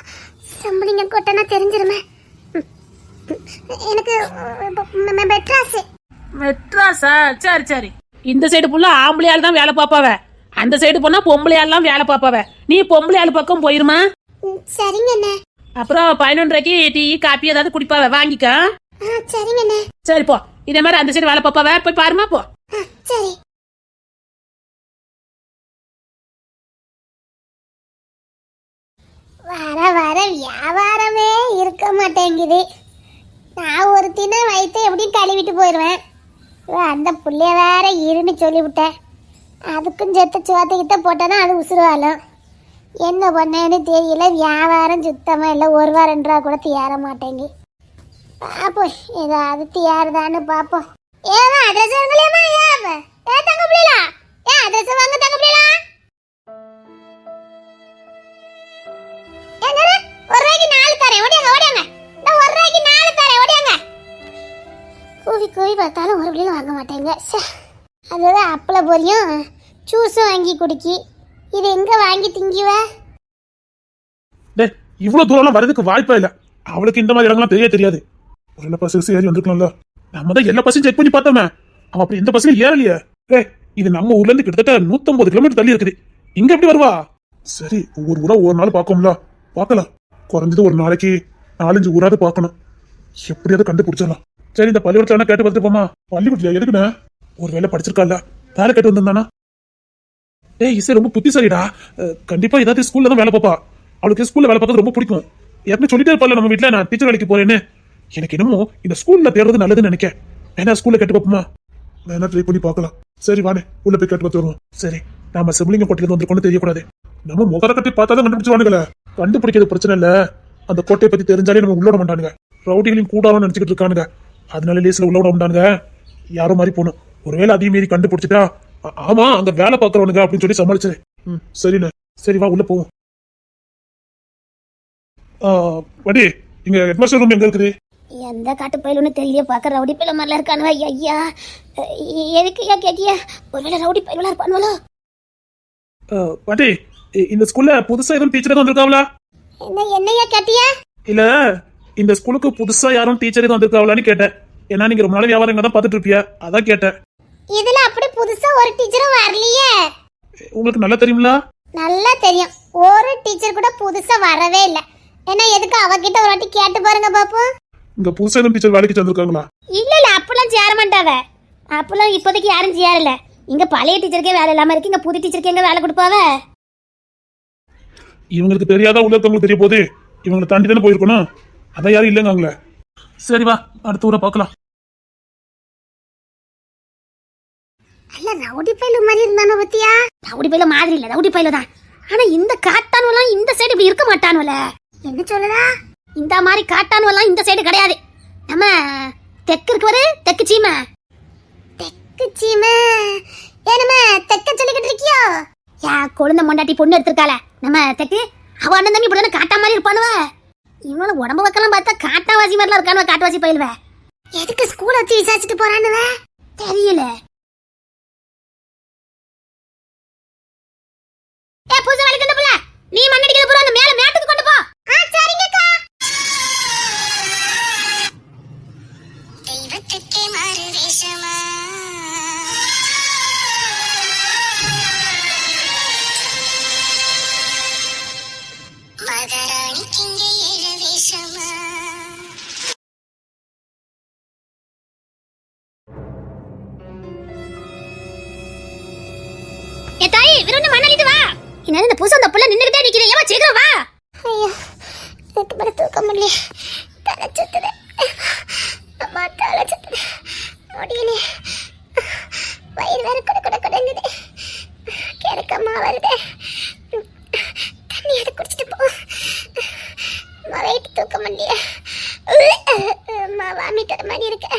சம்பளிங்க கொட்டனா தெரிஞ்சிருமே. எனக்கு மெட்ராஸ். மெட்ராஸா? சரி சரி. இந்த சைடு புள்ள ஆம்பளையால் தான் வேலை பாப்பாவ, அந்த சைடு போனா பொம்பளையாலாம் வேலை பாப்பாவ. நீ பொம்பளையாள் பக்கம் போயிருமா? சரிங்க அண்ணே. அப்புறம் 11 ரூபாய்க்கு டீ காப்பி ஏதாவது குடிப்பாவ, வாங்கிக்க. சரிங்க அண்ணே. சரி போ, இதே மாதிரி அந்த சைடு வேலை பாப்பாவ, போய் பாருமா போ. சரி. வர வர வியாபாரமே இருக்க மாட்டேங்குது. நான் ஒரு தின வயிற்று எப்படி கழுவிட்டு போயிடுவேன். அந்த புள்ளைய வேற இருன்னு சொல்லிவிட்டேன். அதுக்கும் சேர்த்து சோத்துக்கிட்ட போட்டேன்னா அது உசுறுவாலும். என்ன பண்ணேன்னு தெரியல, வியாபாரம் சுத்தமாக இல்லை. 1 ரூபா 2 ரூபா கூட தேர மாட்டேங்கி. பார்ப்போம், ஏதாவது தேருதான்னு பார்ப்போம். ஏமா அட்ரஸ் வாங்கலையாமா? ஏ தங்க பிள்ளைலா, அட்ரஸ் வாங்க தங்க பிள்ளைலா. என்னது 1 ரூபாய்க்கு 4 தரேன், ஓடியாங்க ஓடியாங்க. நான் 1 ரூபாய்க்கு 4 தரேன், ஓடியாங்க. கூவி கூவி பார்த்தாலும் ஒரு பிள்ளைல வாங்க மாட்டேங்க. அதோட அப்பள பொரியும் ஜூஸும் வாங்கி குடிக்கி. இது எங்க வாங்கி திங்குவ? டேய், இவ்வளவு தூரம்லாம் வரதுக்கு வாய்ப்பே இல்ல. அவளுக்கு இந்த மாதிரி இடங்கள்லாம் தெரிய தெரியாது. ஒரு எல்லா பஸ் ஏறி வந்திருக்கலாம்ல. நம்ம தான் எல்லா பஸ்ஸையும் செக் பண்ணி பார்த்தோமே, அவ அப்படி எந்த பஸ்லயும் ஏறலையே. இது நம்ம ஊர்ல இருந்து கிட்டத்தட்ட 150 கிலோமீட்டர் தள்ளி இருக்குது. இங்க எப்படி வருவா? சரி, ஒவ்வொரு ஊரா ஒரு நாள் பார்க்கோம்ல, பார்க்கலாம். குறைஞ்சது ஒரு நாளைக்கு 4-5 ஊராவது பார்க்கணும். எப்படியாவது கண்டுபிடிச்சிடலாம். சரி, இந்த பள்ளிக்கூடத்துல கேட்டு பார்த்துட்டு போமா? பள்ளிக்கூடத்துல எதுக்குண்ணே? ஒரு வேலை படிச்சிருக்கால, வேலை கேட்டு வந்திருந்தானா? இசை ரொம்ப புத்திசாலிடா. கண்டிப்பா ஏதாவது ஸ்கூல்ல தான் வேலை பார்ப்பா. அவளுக்கு ஸ்கூல்ல வேலை பார்க்கறது ரொம்ப பிடிக்கும். ஏற்கனவே சொல்லிட்டே இருப்பாள் நம்ம வீட்டுல, நான் டீச்சர் வேலைக்கு போறேன்னு. எனக்கு என்னமோ இந்த ஸ்கூல்ல தேடுறது நல்லதுன்னு நினைக்கிறேன். வேணா ஸ்கூல்ல கேட்டு பார்ப்போமா? வேணா ட்ரை பண்ணி பார்க்கலாம். சரி வானே, உள்ள போய் கேட்டு பார்த்து வருவோம். சரி, நாம சிவலிங்க கோட்டையில வந்திருக்கோம்னு தெரியக்கூடாது. நம்ம முகர கட்டி பார்த்தாதான் கண்டுபிடிச்சுவானுங்களே. கண்டுபிடிக்கிறது பிரச்சனை இல்ல, அந்த கோட்டையை பத்தி தெரிஞ்சாலே நம்ம உள்ள விட மாட்டானுங்க. ரவுடிகளையும் கூடாலும் நினைச்சுக்கிட்டு இருக்கானுங்க. அதனால லேஸ்ல உள்ள விட மாட்டானுங்க. யாரோ மாதிரி போகணும். ஒருவேளை அதே மீறி கண்டுபிடிச்சிட்டா, ஆமா அங்க வேலை பார்க்கறவனுங்க அப்படின்னு சொல்லி சமாளிச்சு. சரிண்ணே, சரி வா உள்ள போவோம். வடி, இங்க ஹெட்மாஸ்டர் ரூம் எங்க இருக்குது? எந்த காட்டு பயிலுன்னு தெரியல, பார்க்க ரவுடி பயில மாதிரிலாம் இருக்கானுவா. ஐயா, எதுக்கு ஐயா கேட்டியா? ஒருவேளை ரவுடி பயிலா இருப்பானுவலோ? வடி, இந்த ஸ்கூல்ல புதுசா எதுவும் டீச்சர் வந்திருக்காங்களா? என்னையா கேட்டியா? இல்ல, இந்த ஸ்கூலுக்கு புதுசா யாரும் டீச்சர் எதுவும் வந்திருக்காங்களான்னு கேட்டேன். ஏன்னா நீங்க ரொம்ப நாள் வியாபாரம் தான் பார்த்துட்டு இருப்பியா, அதான் கேட்டேன். இதுல அப்படி புதுசா ஒரு டீச்சரும் வரலையே. உங்களுக்கு நல்லா தெரியுங்களா? நல்லா தெரியும், ஒரு டீச்சர் கூட புதுசா வரவே இல்ல. என்ன எதுக்கு அவகிட்ட ஒரு வாட்டி கேட்டு பாருங்க பாப்போம். இங்க புதுசா டீச்சர் வேலைக்கு சேர்ந்திருக்காங்களா? இல்ல அப்பெல்லாம் சேர மாட்டாவ. அப்பெல்லாம் இப்போதைக்கு யாரும் சேரல. இங்க பழைய டீச்சருக்கே வேலை இல்லாம இருக்கு, இங்க புது டீச்சருக்கு எங்க வேலை கொடுப்பாவ? இவங்களுக்கு தெரியாதா உள்ள இருக்கவங்களுக்கு தெரிய போகுது. இவங்களை தாண்டி தானே போயிருக்கணும். அதான் யாரும் இல்லைங்க. சரி வா, அடுத்த ஊரை பார்க்கலாம். அல்ல ரவுடி பையில மாதிரி இருந்தானோ பத்தியா? ரவுடி பையில மாதிரி இல்ல, ரவுடி பையில தான். ஆனா இந்த காட்டானுவெல்லாம் இந்த சைடு இப்படி இருக்க மாட்டானுவல. என்ன சொல்லுதா? இந்த மாதிரி காட்டானுவெல்லாம் இந்த சைடு கிடையாது. நம்ம தெற்கு இருக்கு பாரு, தெற்கு சீமை. தெற்கு சீமை ஏனமே தெக்க சொல்லிக்கிட்டு இருக்கியோ? யா கொழுந்த மொண்டாட்டி பொண்ணு எடுத்திருக்காள நம்ம தெற்கு. அவ அண்ணன் தம்பி இப்படி காட்டா மாதிரி இருப்பானுவ. இவனோட உடம்பு வைக்கலாம் பார்த்தா காட்டாவாசி மாதிரிலாம் இருக்கானுவ. காட்டுவாசி பயிலுவ. எதுக்கு ஸ்கூல் வச்சு விசாரிச்சுட்டு போறானுவ தெரியல. ஏ பூஜை வேலைக்கு வந்த புள்ள, நீ மண்ணடிக்கிற புற அந்த மேல மேட்டுக்கு கொண்டு போ. சரிங்கக்கா. தெய்வத்துக்கே மாறு வேஷமா மகாராணிக்கு இங்கே ஏழு வேஷமா. ஏ தாயி விருந்த மண்ணலிட்டு வா. என்ன இந்த பூசம் அந்த புள்ள நின்னுட்டே நிக்குது. ஏமா சீக்கிரம் வா. ஐயோ இதுக்கு மேல தூக்க முடியல. தலை சுத்துது. அம்மா தலை சுத்துது. முடியல. வயிறு வேற கடங்குது. கிடக்கம்மா வருது. தண்ணி அதை குடிச்சிட்டு போ. அம்மா வெயிட் தூக்க முடியல. அம்மா வாமிட் வர மாதிரி இருக்கு.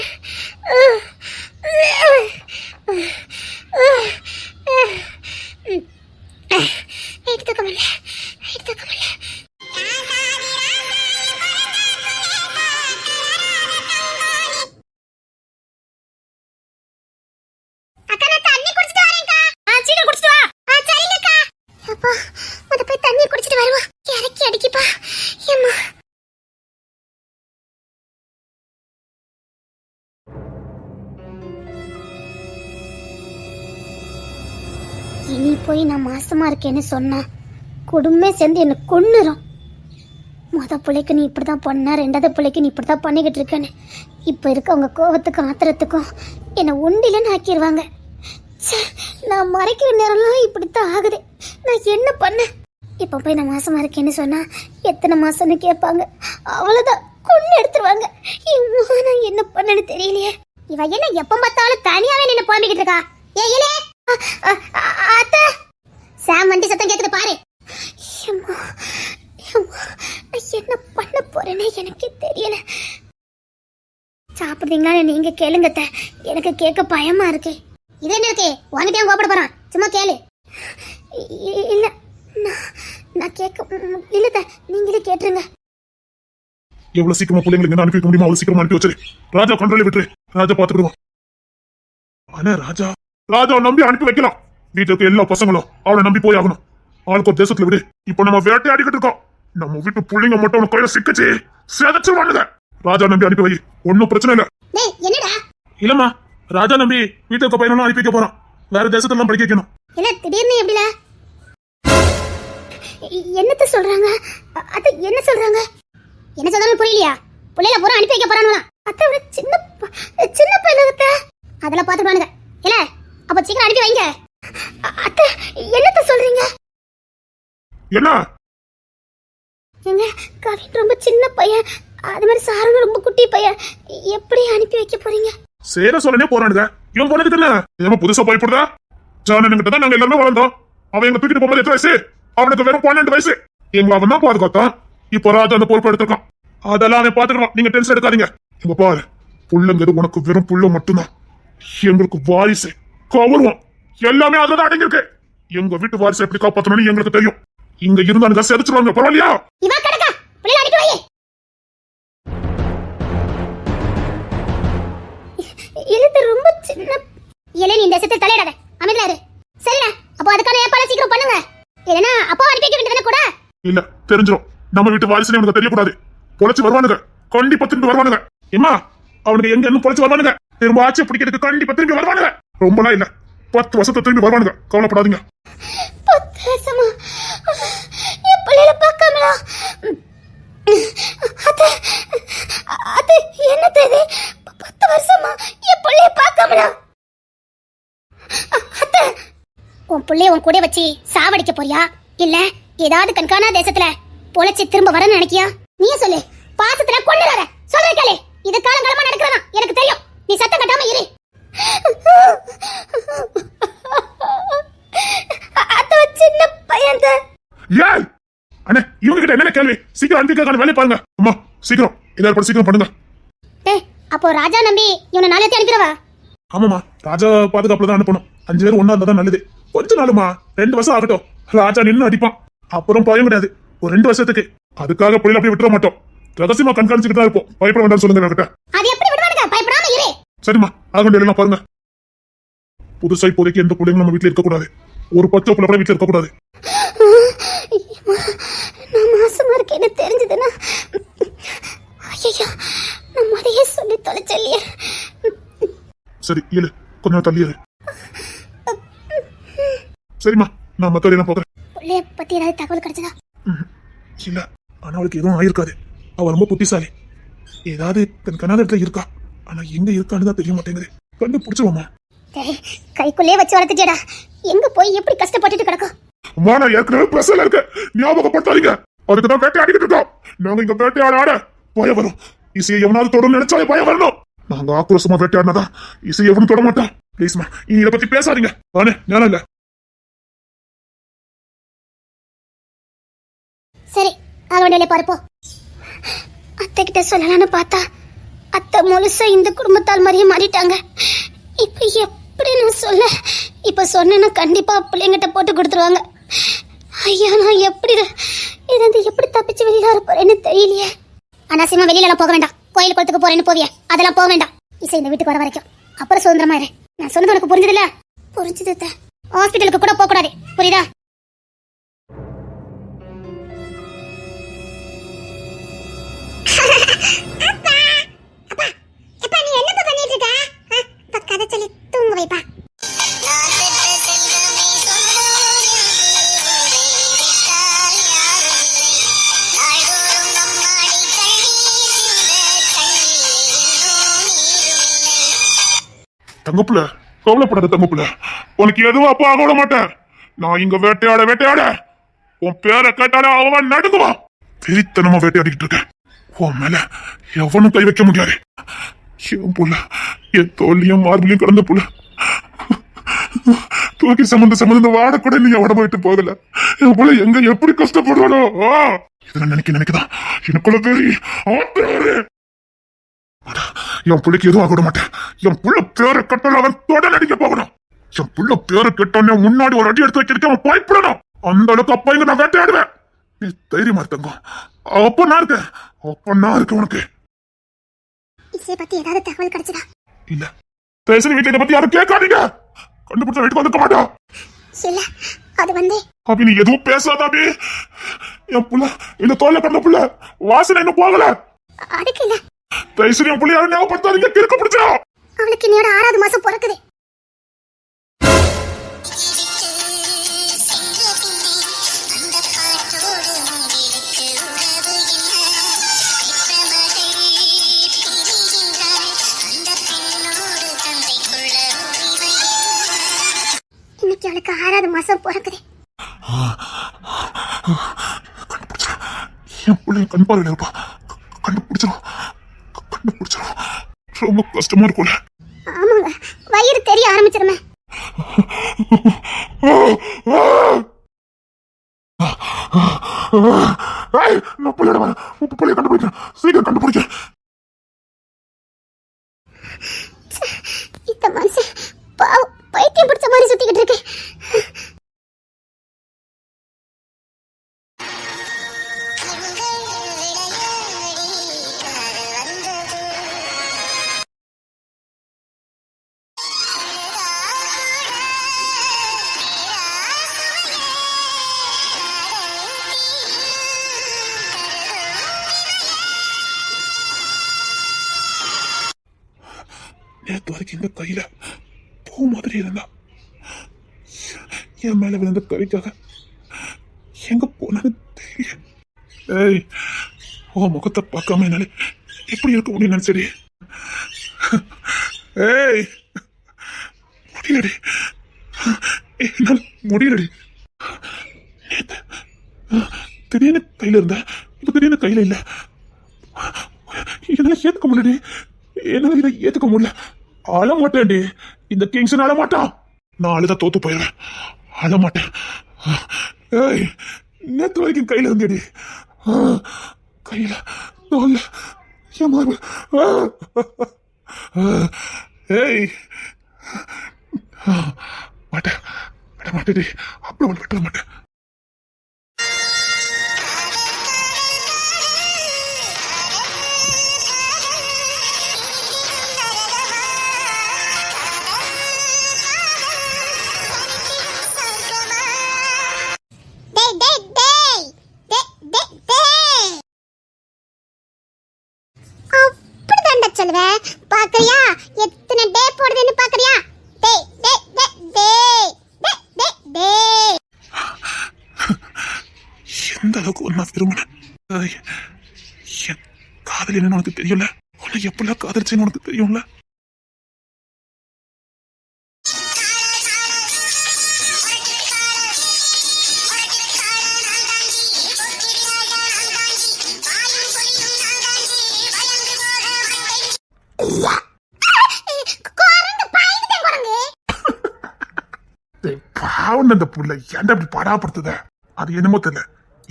வெயிட் தூக்க முடியல. வெயிட் தூக்க முடியல. அக்கா நான் தண்ணி குடிச்சிட்டு வரேன்க்கா. சீக்கிரம் குடிச்சிட்டு வா. சரிங்கக்கா. அப்பா முத போய் தண்ணி குடிச்சிட்டு வருவா. இறக்கி அடிக்கிப்பா. ஏம்மா இனி போய் நான் மாசமா இருக்கேன்னு சொன்னா குடும்பமே சேர்ந்து என்ன கொன்னுரும். முத பிள்ளைக்கு நீ இப்படிதான் பண்ண, ரெண்டாவது பிள்ளைக்கு நீ இப்படிதான் பண்ணிக்கிட்டு இருக்கேன்னு இப்ப இருக்கவங்க கோவத்துக்கும் ஆத்திரத்துக்கும் என்னை ஒண்டிலன்னு ஆக்கிடுவாங்க. நான் மறைக்கிற நேரம்லாம் இப்படித்தான் ஆகுது. நான் என்ன பண்ண? இப்ப போய் நான் மாசமா இருக்கேன்னு சொன்னா எத்தனை மாசம்னு கேட்பாங்க. அவ்வளவுதான் கொண்டு எடுத்துருவாங்க. நான் என்ன பண்ணன்னு தெரியலையே. இவ என்ன எப்ப பார்த்தாலும் தனியாவே நின்று புலம்பிக்கிட்டு இருக்கா? ஏலே அத்தை சாம் வண்டி சத்தம் கேக்குது பாரு. என்ன பண்ண போறேன்னு எனக்கு தெரியல. சாப்பிடுறீங்களா நீங்க கேளுங்க. எனக்கு கேட்க பயமா இருக்கு. இது என்ன இருக்கு? உனக்கிட்டே கோபப்பட போறான். சும்மா கேளு. இல்ல நான் கேட்க இல்ல. நீங்களே கேட்டுருங்க. எவ்வளவு சீக்கிரமா பிள்ளைங்களுக்கு அனுப்பி வைக்க முடியுமா அவ்வளவு சீக்கிரமா அனுப்பி வச்சிரு. ராஜா கண்ட்ரோல விட்டுரு. ராஜா பாத்துக்கிடுவான். ஆனா ராஜாவை நம்பி அனுப்பி வைக்கலாம். வீட்டுக்கு எல்லா பசங்களும் அவளை நம்பி போய் ஆகணும். ஆளுக்கு ஒரு தேசத்துல விடு. இப்ப நம்ம வேட்டையாடிக்கிட்டு இருக்கோம். நம்ம வீட்டு புள்ளைங்க மட்டும் அவனை கையில சிக்கச்சு சேதச்சிருவானுங்க. ராஜா நம்பி அனுப்பி வை. ஒன்னும் பிரச்சனை இல்ல. என்னடா இல்லம்மா, ராஜா நம்பி வீட்டுக்கு பையனும் அனுப்பி வைக்க போறான். வேற தேசத்துல எல்லாம் படிக்க வைக்கணும். என்ன திடீர்னு எப்படில? என்னத்த சொல்றாங்க? அது என்ன சொல்றாங்க? என்ன சொல்றாங்க புரியலையா? புள்ளையில பூரா அனுப்பி வைக்க போறானுங்களா? அத்தை ஒரு சின்ன பையனத்த அதெல்லாம் பாத்துப்பானுங்க. இல்ல அப்ப சீக்கிரம் அனுப்பி வைங்க. அத்தை என்னத்த சொல்றீங்க? என்ன எங்க கவின் ரொம்ப சின்ன பையன், அது மாதிரி சாரனும் ரொம்ப குட்டி பையன். எப்படி அனுப்பி வைக்க போறீங்க? சேர சொல்லனே போறானுங்க. இவன் போனது தெரியல. ஏமா புதுசா பயப்படுதா? ஜானனுங்கிட்ட தான் நாங்க எல்லாமே வளர்ந்தோம். அவன் எங்க தூக்கிட்டு போகும்போது எத்தனை வயசு? அவனுக்கு வெறும் 12 வயசு. எங்களை அவன் தான் பாதுகாத்தான். இப்ப ராஜா அந்த பொறுப்பு எடுத்திருக்கான். அதெல்லாம் அவன் பாத்துக்கலாம். நீங்க டென்ஷன் எடுக்காதீங்க. இங்க பாரு, புள்ளங்கிறது உனக்கு வெறும் புள்ள மட்டும்தான். எங்களுக்கு வாரிசு கவருவோம் எல்லாமே அதுதான் அடங்கியிருக்கு. எங்க வீட்டு வாரிசு எப்படி காப்பாத்தணும்னு எங்களுக்கு தெரியும். இங்க இருந்தானுங்க செதுச்சுருவாங்க. பரவாயில்லையா? இவா கடக்கா புள்ளைய அனுப்பி வை. இது ரொம்ப சின்ன இளநீ இந்த செத்து தலையிடாத. அமைதியா இரு. சரிடா, அப்போ அதுக்கான ஏற்பாடு சீக்கிரம் பண்ணுங்க. இல்லனா அப்போ அனுப்பி வைக்க வேண்டியதுதானே கூட. இல்ல தெரிஞ்சிரும். நம்ம வீட்டு வாரிசுன்னு உனக்கு தெரியக்கூடாது. பொழைச்சு வருவானுங்க. கண்டிப்பா திரும்பி வருவானுங்க. ஏமா அவனுக்கு எங்க இருந்து பொழைச்சு வருவானுங்க. திரும்ப ஆட்சி பிடிக்கிறதுக்கு கண்டிப்பா திரும்பி வருவானுங்க. ரொம்பலாம் இல்ல, 10 வருஷத்தை திரும்பி வருவானுங்க. கவலைப்படாதீங்க. 10 வருஷமா என் பிள்ளைல பார்க்காமலா? அத்தை அது என்னது இது 10 வருஷமா என் பிள்ளைய பார்க்காமலா அத்தை உன் பிள்ளைய உன் கூட வச்சு சாவடிக்க போறியா இல்ல ஏதாவது கண்காணா தேசத்துல பொழைச்சி திரும்ப வரன்னு நினைக்கியா நீயே சொல்லு பாசத்துல கொண்டுறாத சொல்றேன் இது காலங்காலமா நடக்கிறதா எனக்கு தெரியும் நீ சத்தம் கட்டாம இரு அத்தை சின்ன பையன் ஏய் அண்ணே இவங்க கிட்ட என்ன கேள்வி சீக்கிரம் அனுப்பிக்கான வேலையை பாருங்க அம்மா சீக்கிரம் எல்லாரும் சீக்கிரம் பண்ணுங்க டேய் அப்போ ராஜா நம்பி இவனை நாளைக்கு அனுப்பிடுவா ஆமாமா ராஜா பாதுகாப்புல தான் அனுப்பணும் 5 பேர் ஒண்ணா இருந்தா தான் நல்லது கொஞ்ச நாளுமா 2 வருஷம் ஆகட்டும் ராஜா நின்னு அடிப்பான் அப்புறம் பயம் கிடையாது ஒரு 2 வருஷத்துக்கு அதுக்காக புயல் அப்படியே விட்டுற மாட்டோம் ரகசியமா கண்காணிச்சுட்டு தான் இருப்போம் பயப்பட வேண்டாம் சொல்லுங்க கிட்ட அது எப்படி விடுவானுங்க பயப்படாம இரு சரிம்மா ஆக வேண்டிய எல்லாம் பாருங்க புதுசா இப்போதைக்கு எந்த பிள்ளைங்களும் நம்ம வீட்டுல இருக்கக்கூடாது ஒரு 10 பிள்ளை கூட வீட்டுல இருக்கக்கூடாது நான் மாசமா இருக்கேன்னு தெரிஞ்சதுன்னா ஐயோ நம்ம அதையே சொல்லி தொலைச்சல்லையே சரி இரு கொஞ்சம் தள்ளி இரு சரிம்மா நான் மத்த வரையும் போகிறேன் பிள்ளைய பத்தி ஏதாவது தகவல் கிடைச்சதா இல்ல ஆனா அவளுக்கு எதுவும் ஆயிருக்காது அவ ரொம்ப புத்திசாலி ஏதாவது தன் கனாதத்துல இருக்கா ஆனா எங்க இருக்கான்னு தான் தெரிய மாட்டேங்குது கண்டுபிடிச்சிருவோமா கைக்குள்ளே வச்சு வளர்த்துட்டேடா எங்க போய் எப்படி கஷ்டப்பட்டுட்டு கிடக்கும் அம்மா நான் ஏற்கனவே பிரசல இருக்க ஞாபகப்படுத்தாதீங்க அதுக்கு தான் வேட்டையாடிக்கிட்டு இருக்கோம் நாங்க இங்க வேட்டையாட ஆட பயம் வரும் இசையை எவனாவது தொடர்ந்து நினைச்சாலே பயம் வரணும் நாங்க ஆக்ரோஷமா வேட்டையாடினாதான் இசையை எவனும் தொட மாட்டான் ப்ளீஸ்மா நீ இதை பத்தி பேசாதீங்க வானே ஞானம் இல்ல சரி ஆக வேண்டிய பாருப்போ அத்தை கிட்ட சொல்லலாம்னு பார்த்தா அத்தை முழுசா இந்த குடும்பத்தால் மாதிரியே மாறிட்டாங்க இப்ப எப்படி நான் சொல்ல இப்ப சொன்னா கண்டிப்பா பிள்ளைங்கிட்ட போட்டு கொடுத்துருவாங்க ஐயா நான் எப்படி இது எப்படி தப்பிச்சு வெளியில இருப்பேன்னு தெரியலையே அனாவசியமா வெளியில எல்லாம் போக வேண்டாம் கோயில் குளத்துக்கு போறேன்னு போவிய அதெல்லாம் போக வேண்டாம் இசை இந்த வீட்டுக்கு வர வரைக்கும் அப்புறம் சுதந்திரமா இரு நான் சொன்னது உனக்கு புரிஞ்சதில்ல புரிஞ்சது ஹாஸ்பிட்டலுக்கு கூட போக கூடாது புரியுதா தங்கப்புல கவலைப்படாத தங்கப்புல உனக்கு எதுவும் அப்பா ஆக விட மாட்டேன் நான் இங்க வேட்டையாட உன் பேரை கேட்டாலே அவன் நடுங்குவான் வெறித்தனமா வேட்டையாடிக்கிட்டு இருக்கேன் உன் மேல எவனும் கை வைக்க முடியாது என் புள்ள என் தோல்லையும் மார்பிலையும் கிடந்த புள்ள தூக்கி சம்மந்த வாட கூட நீ எவட போயிட்டு போகல என் புள்ள எங்க எப்படி கஷ்டப்படுறானோ இதெல்லாம் நினைக்கதான் எனக்குள்ள பேரு என் பிள்ளைக்கு எதுவும் ஆக விட மாட்டேன் என் புள்ள பேரை கட்டல அவன் தொட நடிக்க போகணும் என் புள்ள பேரை கட்டோன்னே முன்னாடி ஒரு அடி எடுத்து வைக்கிறதுக்கு அவன் பயப்படணும் அந்த அளவுக்கு அப்பா இங்க நான் வேட்டையாடுவேன் நீ தைரியமா தங்கம் அப்ப நான் இருக்கேன் உனக்கு இசை பத்தி ஏதாவது தகவல் கிடைச்சதா இல்ல பேசுற வீட்டுல இதை பத்தி யாரும் கேட்காதீங்க கண்டுபிடிச்ச வீட்டுக்கு வந்துக்க மாட்டான் இல்ல அது அபி நீ எதுவும் பேசாத அபி என் புள்ள இந்த தோல்ல கடந்த புள்ள வாசனை இன்னும் போகல அதுக்கு இல்ல பேசுற என் புள்ள யாரும் ஞாபகப்படுத்தாதீங்க கிறுக்க பிடிச்சா அவளுக்கு இன்னையோட 6வது மாசம் பிறக்குது இன்னைக்கு அவளுக்கு 6வது மாசம் பிறக்குது என் பிள்ளைய கண் பார்வையில இருப்பா கண்டுபிடிச்சிடும் ரொம்ப கஷ்டமா இருக்கும்ல ஆமாங்க வயிறு தெரிய ஆரம்பிச்சிருமே நான் பிள்ளையோட வரேன் பிள்ளைய கண்டுபிடிக்கிறேன் சீக்கிரம் கண்டுபிடிக்கிறேன் இந்த மனுஷன் பாவம் பைத்தியம் பிடிச்ச மாதிரி சுத்திக்கிட்டு இருக்கு நேற்று வரைக்கும் இந்த கையில பூ மாதிரி இருந்தா என் மேல விழுந்த கறிக்காக எங்க போனது தெரியல ஏய் உன் முகத்தை பார்க்காம என்னால எப்படி இருக்க முடியும் நினைச்சடி. ஏய் முடியலடி, என்னால் முடியலடி. நேத்து திடீர்னு கையில இருந்த, இப்ப திடீர்னு கையில இல்ல. என்னால ஏத்துக்க முடியலடி, என்னால இதை ஏத்துக்க முடியல. அழ மாட்டேன்டி, இந்த கிங்ஸன் அழ மாட்டான். நான் அழுதா தோத்து போயிடுவேன், அழ மாட்டேன். ஏய் நேத்து வரைக்கும் கையில இருந்தேடி, கையில தோல்ல என் மார்பு. ஏய் மாட்டேன், விட மாட்டேடி, அப்புறம் அவளை விட்டுற மாட்டேன். சொல்லுவேன் பாக்குறியா, எத்தனை டே போடுதுன்னு பாக்குறியா? டேய் டேய் டேய் டேய் டேய் டேய். எந்த அளவுக்கு ஒன்னா விரும்பினேன். என் காதல் என்னன்னு உனக்கு தெரியல, உன்னை எப்படிலாம் காதலிச்சேன்னு உனக்கு தெரியும்ல. பாவம் அந்த புள்ள ஏன்டா அப்படி பாடாப்படுத்துத? அது என்னமோ தெரியல,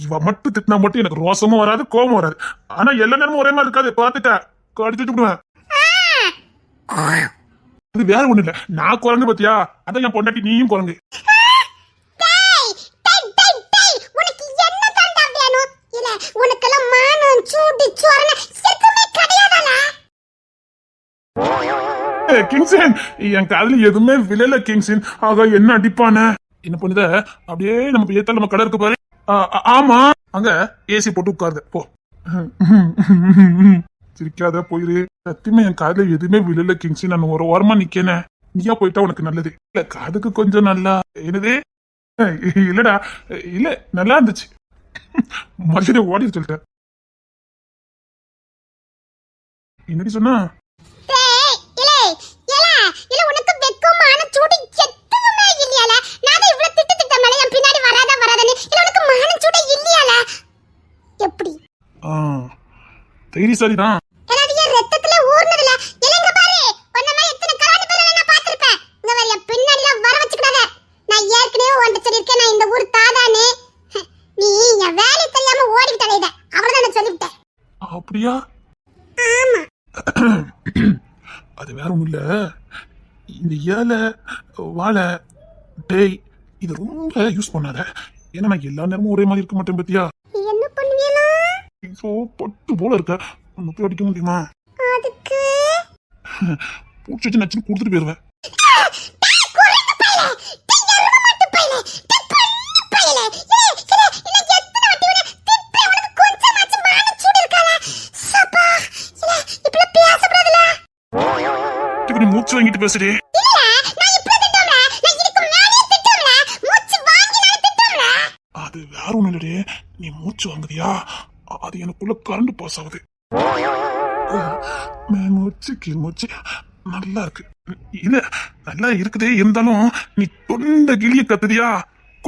இவ மட்டும் திட்டினா மட்டும் எனக்கு ரோசமும் வராது, கோபம் வராது. ஆனா எல்லா நேரமும் ஒரே மாதிரி இருக்காது, பாத்துட்ட கடிச்சிட்டு விடுவேன். அது வேற ஒண்ணு இல்ல, நான் குரங்கு பத்தியா, அதான் என் பொண்டாட்டி நீயும் குரங்கு. கிங்ஸன் என் காதல எதுவுமே விளையல கிங்ஸன். ஆக என்ன அடிப்பான என்ன பண்ணுத? அப்படியே நம்ம ஏத்தால நம்ம கடை இருக்கு பாரு, ஆமா அங்க ஏசி போட்டு உட்காருது போ. சிரிக்காத போயிரு. சத்தியமா என் காதல எதுவுமே விளையல கிங்ஸன். நான் ஒரு ஓரமா நிக்கேனே, நீயா போயிட்டா உனக்கு நல்லது. இல்ல காதுக்கு கொஞ்சம் நல்லா என்னது இல்லடா, இல்ல நல்லா இருந்துச்சு. மரியாதை ஓடி சொல்லிட்டேன். என்னடி சொன்னா? தைரியசாலிதான். ரத்தத்துல ஊர்னதுல இலங்க பாரு, உன்ன மாதிரி எத்தனை கலாடி பேரை நான் பாத்திருப்பேன். இங்க வரைய பின்னாடி எல்லாம் வர வச்சுக்கிடாத. நான் ஏற்கனவே உன்கிட்ட சொல்லிருக்கேன், நான் இந்த ஊர் தாதானே. நீ என் வேலை தெரியாம ஓடிவிட்டே, இத அவ்வளவுதான் நான் சொல்லிவிட்டேன். அப்படியா? ஆமா. அது வேற ஒண்ணும் இல்ல, இந்த ஏலை வாழை டேய் இது ரொம்ப யூஸ் பண்ணாத. ஏன்னா நான் எல்லா நேரமும் ஒரே மாதிரி இருக்க மாட்டேன் பத்தியா. என்ன பண்ணுவீங்களா? சோ பட்டு போல இருக்க, ஒன்னு போய் அடிக்க முடியுமா? அதுக்கு பூச்சி வச்சு நச்சுன்னு கொடுத்துட்டு போயிருவேன். மூச்சு வாங்கிட்டு பேசுறே. அது வேற ஒண்ணு இல்லடே, நீ மூச்சு வாங்குதியா, அது எனக்குள்ள கரண்ட் பாஸ் ஆகுது. மூச்சு கீழ் மூச்சு நல்லா இருக்கு. இல்ல நல்லா இருக்குதே, இருந்தாலும் நீ தொண்ட கிளிய கத்துதியா,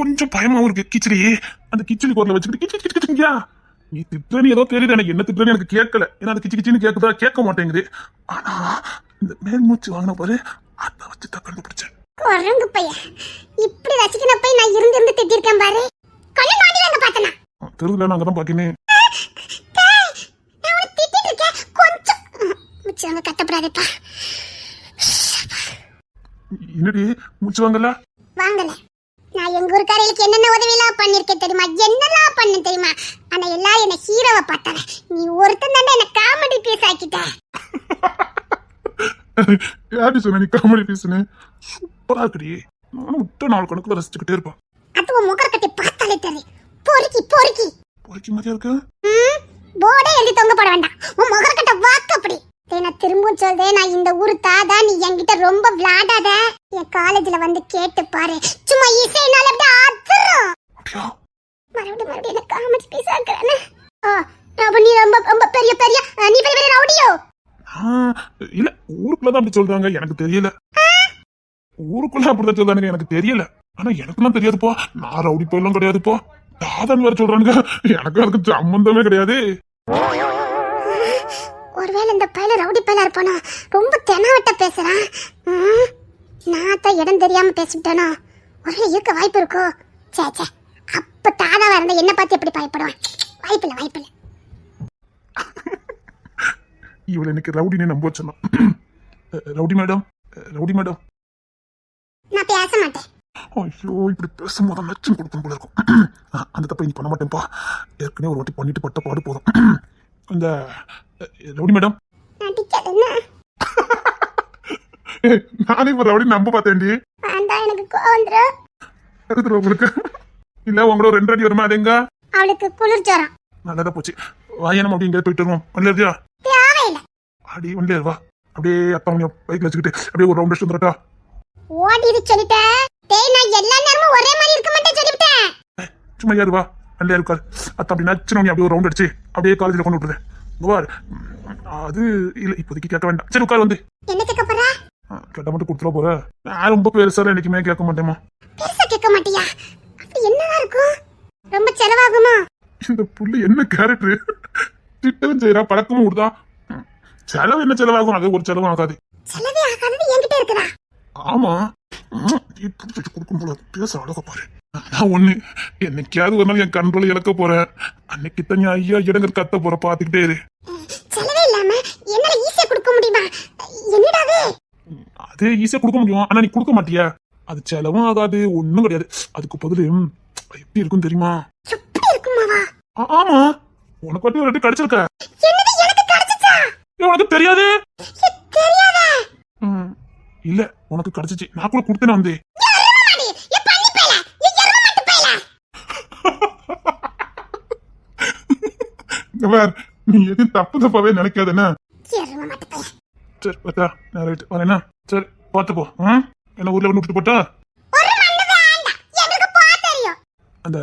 கொஞ்சம் பயமாவும் இருக்கு. கிச்சடி அந்த கிச்சடி குரல வச்சுக்கிட்டு கிச்சு கிச்சு கிச்சுங்கியா. நீ திட்டுறன்னு ஏதோ தெரியுது, எனக்கு என்ன திட்டுறன்னு எனக்கு கேட்கல. ஏன்னா அது கிச்சு கிச்சின்னு கேட்குதா, கேட்க மாட்டேங்குது. ஆனா இந்த மேல் மூச்சு வாங்கின பாரு, அதை வச்சு தான் கண்டுபிடிச்சேன். குரங்கு பையன் இப்படி ரசிக்கிற போய் நான் இருந்து இருந்து திட்டிருக்கேன் பாரு. கண்ணு மாட்டி வந்து பார்த்தனா தெருவுல நான் அங்கதான் பாக்கினேன். நான் உன்னை திட்டிட்டு இருக்கேன், கொஞ்சம் மூச்சு வாங்க கட்டப்படாதேப்பா. என்னடி மூச்சு வாங்கல? வாங்கல. நான் எங்க ஊர்க்காரர்களுக்கு என்னென்ன உதவியெல்லாம் பண்ணிருக்கேன் தெரியுமா, என்னெல்லாம் பண்ண தெரியுமா. ஆனா எல்லாரும் என்ன ஹீரோவை பார்த்தாங்க, நீ ஒருத்தன் தானே என்ன காமெடி பீஸ் ஆக்கிட்ட. யாரு சொன்ன நீ காமெடி பீஸ்னு? சூப்பரா இருக்குடி, நானும் விட்ட நாள் கணக்குல ரசிச்சுக்கிட்டே இருப்பேன். அது உன் முகர கட்டி பார்த்தாலே தெரியும். பொறுக்கி பொறுக்கி பொறுக்கி மாதிரியா இருக்கு. போர்டே எழுதி தொங்க போட வேண்டாம், உன் முகர கட்ட வாக்கு அப்படி. நான் திரும்பவும் சொல்றேன், நான் இந்த ஊரு தாதா, நீ என்கிட்ட ரொம்ப விளையாடாத. என் காலேஜ்ல வந்து கேட்டு பாரு, சும்மா இசைனால அப்படியே ஆத்துறோம். அப்படியா? மறுபடியும் என்ன காமெடி பீஸ் ஆக்குறேன்னு. ஓ அப்ப நீ ரொம்ப ரொம்ப பெரிய பெரிய நீ பெரிய பெரிய ரவுடியோ? இல்ல ஊருக்குள்ளதான் அப்படி சொல்றாங்க, எனக்கு தெரியல. ஊருக்குள்ள அப்படிதான் சொல்றானுங்க, எனக்கு தெரியல. ஆனா எனக்குலாம் தெரியாதுப்பா, நான் ரவுடி போயெல்லாம் கிடையாதுப்பா. தாதான் வேற சொல்றானுங்க, எனக்கு அதுக்கு சம்பந்தமே கிடையாது. ஒருவேளை இந்த பையல ரவுடி பையலா இருப்பானா? ரொம்ப தெனாவட்ட பேசுறான். நான் தான் இடம் தெரியாம பேசிட்டேனா? ஒருவேளை இருக்க வாய்ப்பு இருக்கோ? சே சே, அப்ப தாதாவா இருந்தா என்ன பார்த்து எப்படி பயப்படுவான்? வாய்ப்பில்லை வாய்ப்பில்லை. இவளை எனக்கு ரவுடினே நம்ப வச்சிடலாம். Rowdy madam, rowdy madam. நான் பேச மாட்டேன். ஐயோ, இப்படி பேசும்போது நச்சம் கொடுக்கும் போல இருக்கும். அந்த தப்பை நீ பண்ண மாட்டேன்ப்பா, ஏற்கனவே ஒரு வாட்டி பண்ணிட்டு பட்ட பாடு போதும். இந்த ரவுடி மேடம், நடிக்காதுன்னா நானே இப்ப ரவுடி நம்ப பார்த்தேன்டி. வேண்டாம், எனக்கு கோவம் வந்துரும். எதுக்கு உங்களுக்கு? இல்ல உங்களோட 2 அடி வருமா? அது எங்க? அவளுக்கு குளிர் ஜுரம். நல்லதா போச்சு. வாயனம் அப்படி எங்கேயாவது போயிட்டு வருவோம். வண்டியா இருக்கியா? தேவையில்லை. அடி வண்டியா வா. அப்படியே அப்பா மணியா பைக்ல வச்சுக்கிட்டு அப்படியே ஒரு ரவுண்ட் அடிச்சு வந்துடட்டா? ஓடிது சொல்லிட்டேன். டேய், நான் எல்லா நேரமும் ஒரே மாதிரி இருக்க மாட்டேன் சொல்லிட்டேன். சும்மா யாரு வா, வண்டியா இருக்காரு. அத்த அப்படி நச்சுன்னு அப்படியே ஒரு ரவுண்ட் அடிச்சு அப்படியே காலேஜில் கொண்டு விட்டுருது. அது இல்ல, இப்போதைக்கு கேட்க வேண்டாம். சரி உட்கார் வந்து. என்ன கேட்க போற? கேட்ட மட்டும் கொடுத்துட போற. நான் ரொம்ப பெருசால என்னைக்குமே கேட்க மாட்டேமா. பெருசா கேட்க மாட்டியா? அப்படி என்னதான் இருக்கும்? ரொம்ப செலவாகுமா? இந்த புள்ளி என்ன கேரக்டர்? திட்டவும் செய்யறா, பழக்கமும் விடுதா. செலவு என்ன செலவாகும்? அது ஒரு செலவும் ஆகாது. செலவே ஆகாதது என்கிட்ட இருக்குதா? ஆமா, புடிச்சு கொடுக்கும் போல பேச அழக பாரு. நான் ஒண்ணு, என்னைக்காவது ஒரு நாள் என் கண்ட்ரோல் இழக்க போறேன். அன்னைக்கு தான் ஐயா இடங்கள் கத்த போற, பாத்துக்கிட்டே இரு. செலவே இல்லாம என்னால ஈஸியா கொடுக்க முடியுமா? என்னடாது? அது ஈஸியா கொடுக்க முடியும், ஆனா நீ கொடுக்க மாட்டியா. அது செலவும் ஆகாது, ஒண்ணும் கிடையாது. அதுக்கு பதிலு எப்படி இருக்கும் தெரியுமா? எப்படி இருக்குமாவா? ஆமா, உனக்கு மட்டும் ஒரு ரெண்டு கிடைச்சிருக்க. என்னது, எனக்கு கிடைச்சிச்சா? உனக்கு தெரியாது? தெரியாதா? இல்ல, உனக்கு கிடைச்சிச்சு. நான் கூட கொடுத்தேன் வந்து. நீ எதுவும் தப்பு தப்பாவே நினைக்காதுன்னா? சரி பார்த்தா நான் ரைட் வரேன்னா. சரி பார்த்து போ. என்ன ஊர்ல வந்து விட்டுட்டு போட்டா? அந்த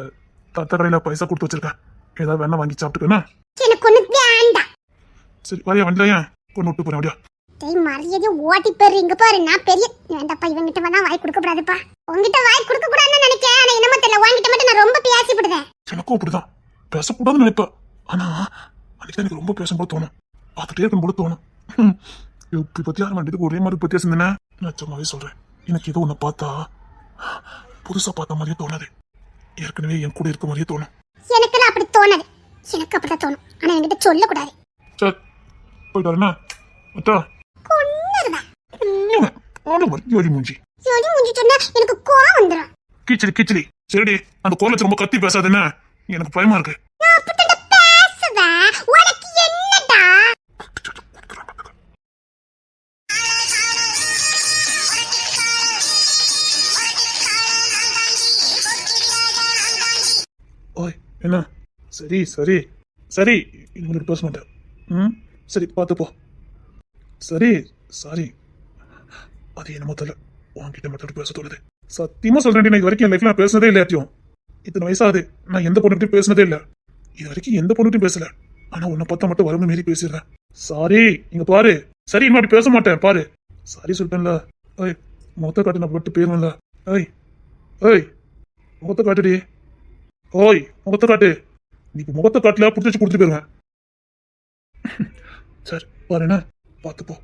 தாத்தா கடையில பைசா கொடுத்து வச்சிருக்கேன், ஏதாவது வேணா வாங்கி சாப்பிட்டுக்கண்ணா. சரி வரையா வண்டியா கொண்டு விட்டு போறேன். அப்படியா மரியாதை ஓட்டி போயிரு. இங்க பாரு, நான் பெரிய வேண்டாப்பா, இவங்கிட்ட வேணா வாய் கொடுக்க கூடாதுப்பா. உங்ககிட்ட வாய் கொடுக்க கூடாதுன்னு நினைக்கிறேன். ஆனா என்னமோ தெரியல, உங்ககிட்ட மட்டும் நான் ரொம்ப பேசிப்படுவேன். எனக்கும் அப்படிதான், பேசக்கூடாதுன்னு நினைப்பேன். ஆனா அன்னைக்கு எனக்கு ரொம்ப பேசும்போது தோணும், பார்த்துட்டே இருக்கும் போது தோணும். இப்படி பத்தி யாரும் வண்டிக்கு ஒரே மாதிரி பத்தியா சிந்தனை. நிச்சயமாவே சொல்றேன், எனக்கு ஏதோ ஒண்ணு பார்த்தா புதுசா பார்த்த மாதிரியே தோணாது. ஏற்கனவே என் கூட இருக்க மாதிரியே தோணும். எனக்குலாம் அப்படி தோணாது. எனக்கு அப்படிதான் தோணும், ஆனா என்கிட்ட சொல்லக்கூடாது. சரி போயிட்டு வரேன்னா. அத்தா மூஞ்சி சொன்னா எனக்கு கோவம் வந்துடும். கிச்சடி கிச்சடி. சரிடி, அந்த கோலத்தை ரொம்ப கத்தி பேசாதுன்னு எனக்கு பயமா இருக்கு. நான் அப்படிதான் பேசுவேன். உனக்கு என்னடா? ஓய் என்ன? சரி சரி சரி, இவங்களுக்கு பேச மாட்டேன். சரி பார்த்து போ. சரி சாரி, அது என்னமோ தெரியல, உன்கிட்ட மட்டும் பேச தோணுது. சத்தியமா சொல்றேன், நான் இது வரைக்கும் என் லைஃப்ல நான் பேசினதே இல்லையாட்டியும். இத்தனை வயசாகுது, நான் எந்த பொண்ணுகிட்டையும் பேசினதே இல்லை. இது வரைக்கும் எந்த பொண்ணுகிட்டையும் பேசல. ஆனா உன்னை பார்த்தா மட்டும் வரம்பு மீறி பேசிடுறேன். சாரி, இங்க பாரு. சரி இனிமே அப்படி பேச மாட்டேன் பாரு. சாரி சொல்லிட்டேன்ல. ஓய் முகத்தை காட்டு, நான் விட்டு போயிருவேன்ல. ஓய் ஓய் முகத்தை காட்டுடி. ஓய் முகத்தை காட்டு. நீ இப்ப முகத்தை காட்டுல புடிச்சு கொடுத்துட்டு போயிருவேன். சரி பாரு, என்ன பார்த்து போ.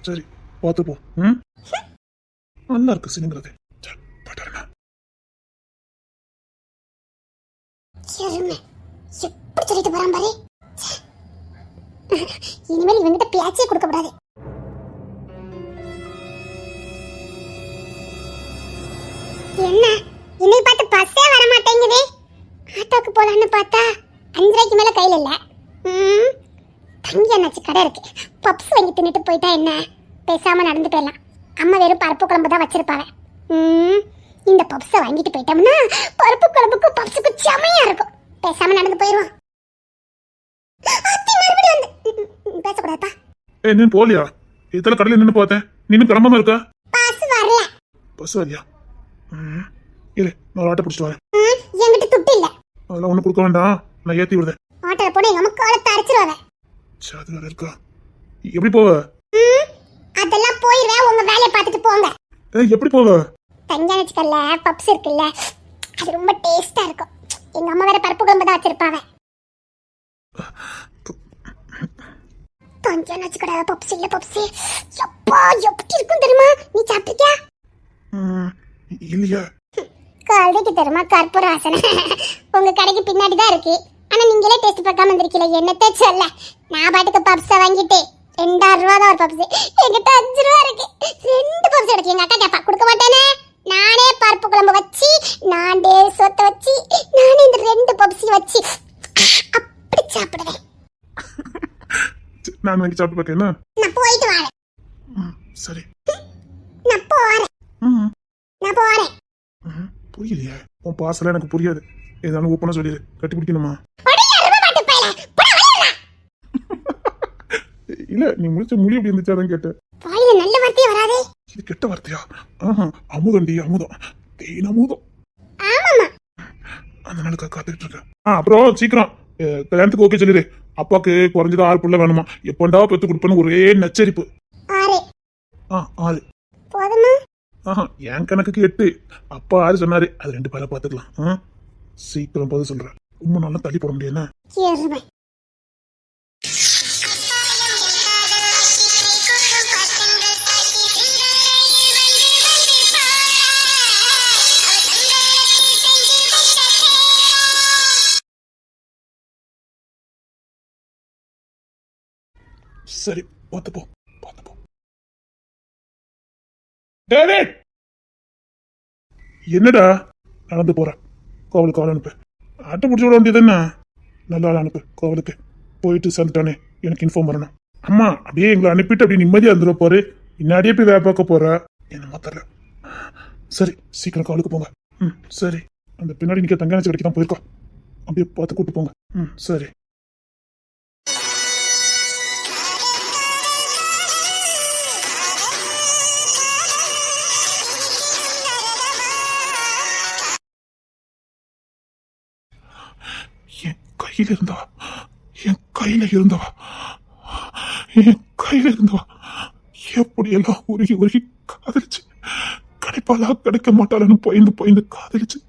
சரி பார்த்து போ. நல்லா இருக்கு சினிங்கிறது. சரி போயிட்டு வரேன். எப்படி சொல்லிட்டு போறான் பாரு. இனிமேல் இவங்கிட்ட பேச்சே கொடுக்க கூடாது. என்ன இன்னைக்கு பார்த்து பஸ்ஸே வர மாட்டேங்குது. ஆட்டோக்கு போலான்னு பார்த்தா 5 மேல கையில இல்ல. தங்கி என்னாச்சு கடை இருக்கு, பப்ஸ் வாங்கி தின்னுட்டு போயிட்டா என்ன, பேசாம நடந்து போயிடலாம். அம்மா வெறும் பருப்பு குழம்பு தான் வச்சிருப்பாங்க. இந்த பப்ஸை வாங்கிட்டு போயிட்டோம்னா பருப்பு குழம்புக்கும் பப்ஸுக்கும் செமையா இருக்கும். பேசாம நடந்து போயிடுவோம். பேசக்கூடாதா? நீ போலியா? இதெல்லாம் கடையில் நின்று பார்த்தேன், நீ கிளம்பாம இருக்கா? பஸ் வரல. பஸ் வரியா? இரு, நான் ஒரு ஆட்டோ பிடிச்சிட்டு வரேன். என்கிட்ட துட்டு இல்ல. அதெல்லாம் ஒண்ணு கொடுக்க வேண்டாம், நான் ஏத்தி விடுறேன். ஆட்டோல போனா எங்க அம்மா காலத்தை அரைச்சிருவாங்க. சே, அது வேற இருக்கா? எப்படி போவ? அதெல்லாம் போயிடுவேன், உங்க வேலையை பார்த்துட்டு போங்க. எப்படி போவ? தஞ்சாவூர் சிக்கன்ல பப்ஸ் இருக்குல்ல, அது ரொம்ப டேஸ்டா இருக்கும். எங்க அம்மா வேற பருப்பு குழம்பு தான் வச்சிருப்பாங்க. தஞ்சாவூர் சிக்கன் பப்ஸ் இல்ல பப்ஸ். எப்பா எப்படி இருக்கும் தெரியுமா? நீ சாப்பிட்டியா? இல்லையா? கடைக்கு தெரியுமா கற்பூர வாசனை. உங்க கடைக்கு பின்னாடி தான் இருக்கு. ஆனா நீங்களே டேஸ்ட் பார்க்காம வந்திருக்கீல, என்னத்தை சொல்ல. நான் பாட்டுக்கு பப்ஸை வாங்கிட்டு 2,000 ரூபா தான் ஒரு பப்ஸ், என்கிட்ட 5 ரூபா இருக்கு. 2 பப்ஸ் எடுக்கு. எங்க அக்கா கேப்பா, கொடுக்க மாட்டேனே. நானே பருப்பு குழம்பு வச்சு, நானே சொத்தை வச்சு, நானே இந்த 2 பப்ஸ் வச்சு அப்படி சாப்பிடுவேன். நான் வாங்கி சாப்பிட்டு பார்க்கேன். நான் போயிட்டு வரேன். சரி, நான் போறேன். நான் போறேன். புரியலையா? உன் பாசல எனக்கு புரியாது. ஏதாவது ஓப்பனா சொல்லிடு, கட்டி பிடிக்கணுமா? இல்ல, நீ முடிச்ச மொழி எப்படி இருந்துச்சாதான் கேட்டேன். வாயில நல்ல வார்த்தையே வராதே. இது கெட்ட வார்த்தையா? அமுதண்டி, அமுதம், தேன் அமுதம். ஆமாமா. அந்த நாளுக்கா காத்துக்கிட்டு இருக்கேன். அப்புறம் சீக்கிரம் கல்யாணத்துக்கு ஓகே சொல்லிடு. அப்பாக்கு குறைஞ்சது 6 பிள்ளை வேணுமா? எப்பண்டா பெத்து கொடுப்பேன்னு ஒரே நச்சரிப்பு. 6. 6 போதுமா? என் கணக்குக்கு 8. அப்பா 6 சொன்னாரு. அது 2 பேரை பாத்துக்கலாம். சீக்கிரம் போது சொல்றேன். ரொம்ப நல்லா தள்ளி போட முடியும். சரி, பார்த்துப்போ பார்த்துப்போ. டேவிட், என்னடா நடந்து போற? கோவலுக்கு ஆள் அனுப்பு. ஆட்டை பிடிச்சி விட வேண்டியது என்ன? நல்ல ஆள் அனுப்பு கோவலுக்கு. போயிட்டு சேர்ந்துட்டானே எனக்கு இன்ஃபார்ம் பண்ணணும். அம்மா அப்படியே எங்களை அனுப்பிட்டு அப்படியே நிம்மதியா இருந்துட போரு. பின்னாடியே போய் வேலை பார்க்க போற என்னமா தெரியல. சரி, சீக்கிரம் கோவலுக்கு போங்க. சரி. அந்த பின்னாடி நிக்க தங்கச்சி கடைக்கு தான் போயிருக்கோம். அப்படியே பார்த்து கூட்டு போங்க. சரி. கையில இருந்தவா, என் கையில இருந்தவா, என் கையில இருந்தவா எப்படியெல்லாம் உருகி உருகி காதலிச்சு, கிடைப்பாளா கிடைக்க மாட்டாளான்னு பயந்து பயந்து காதலிச்சு.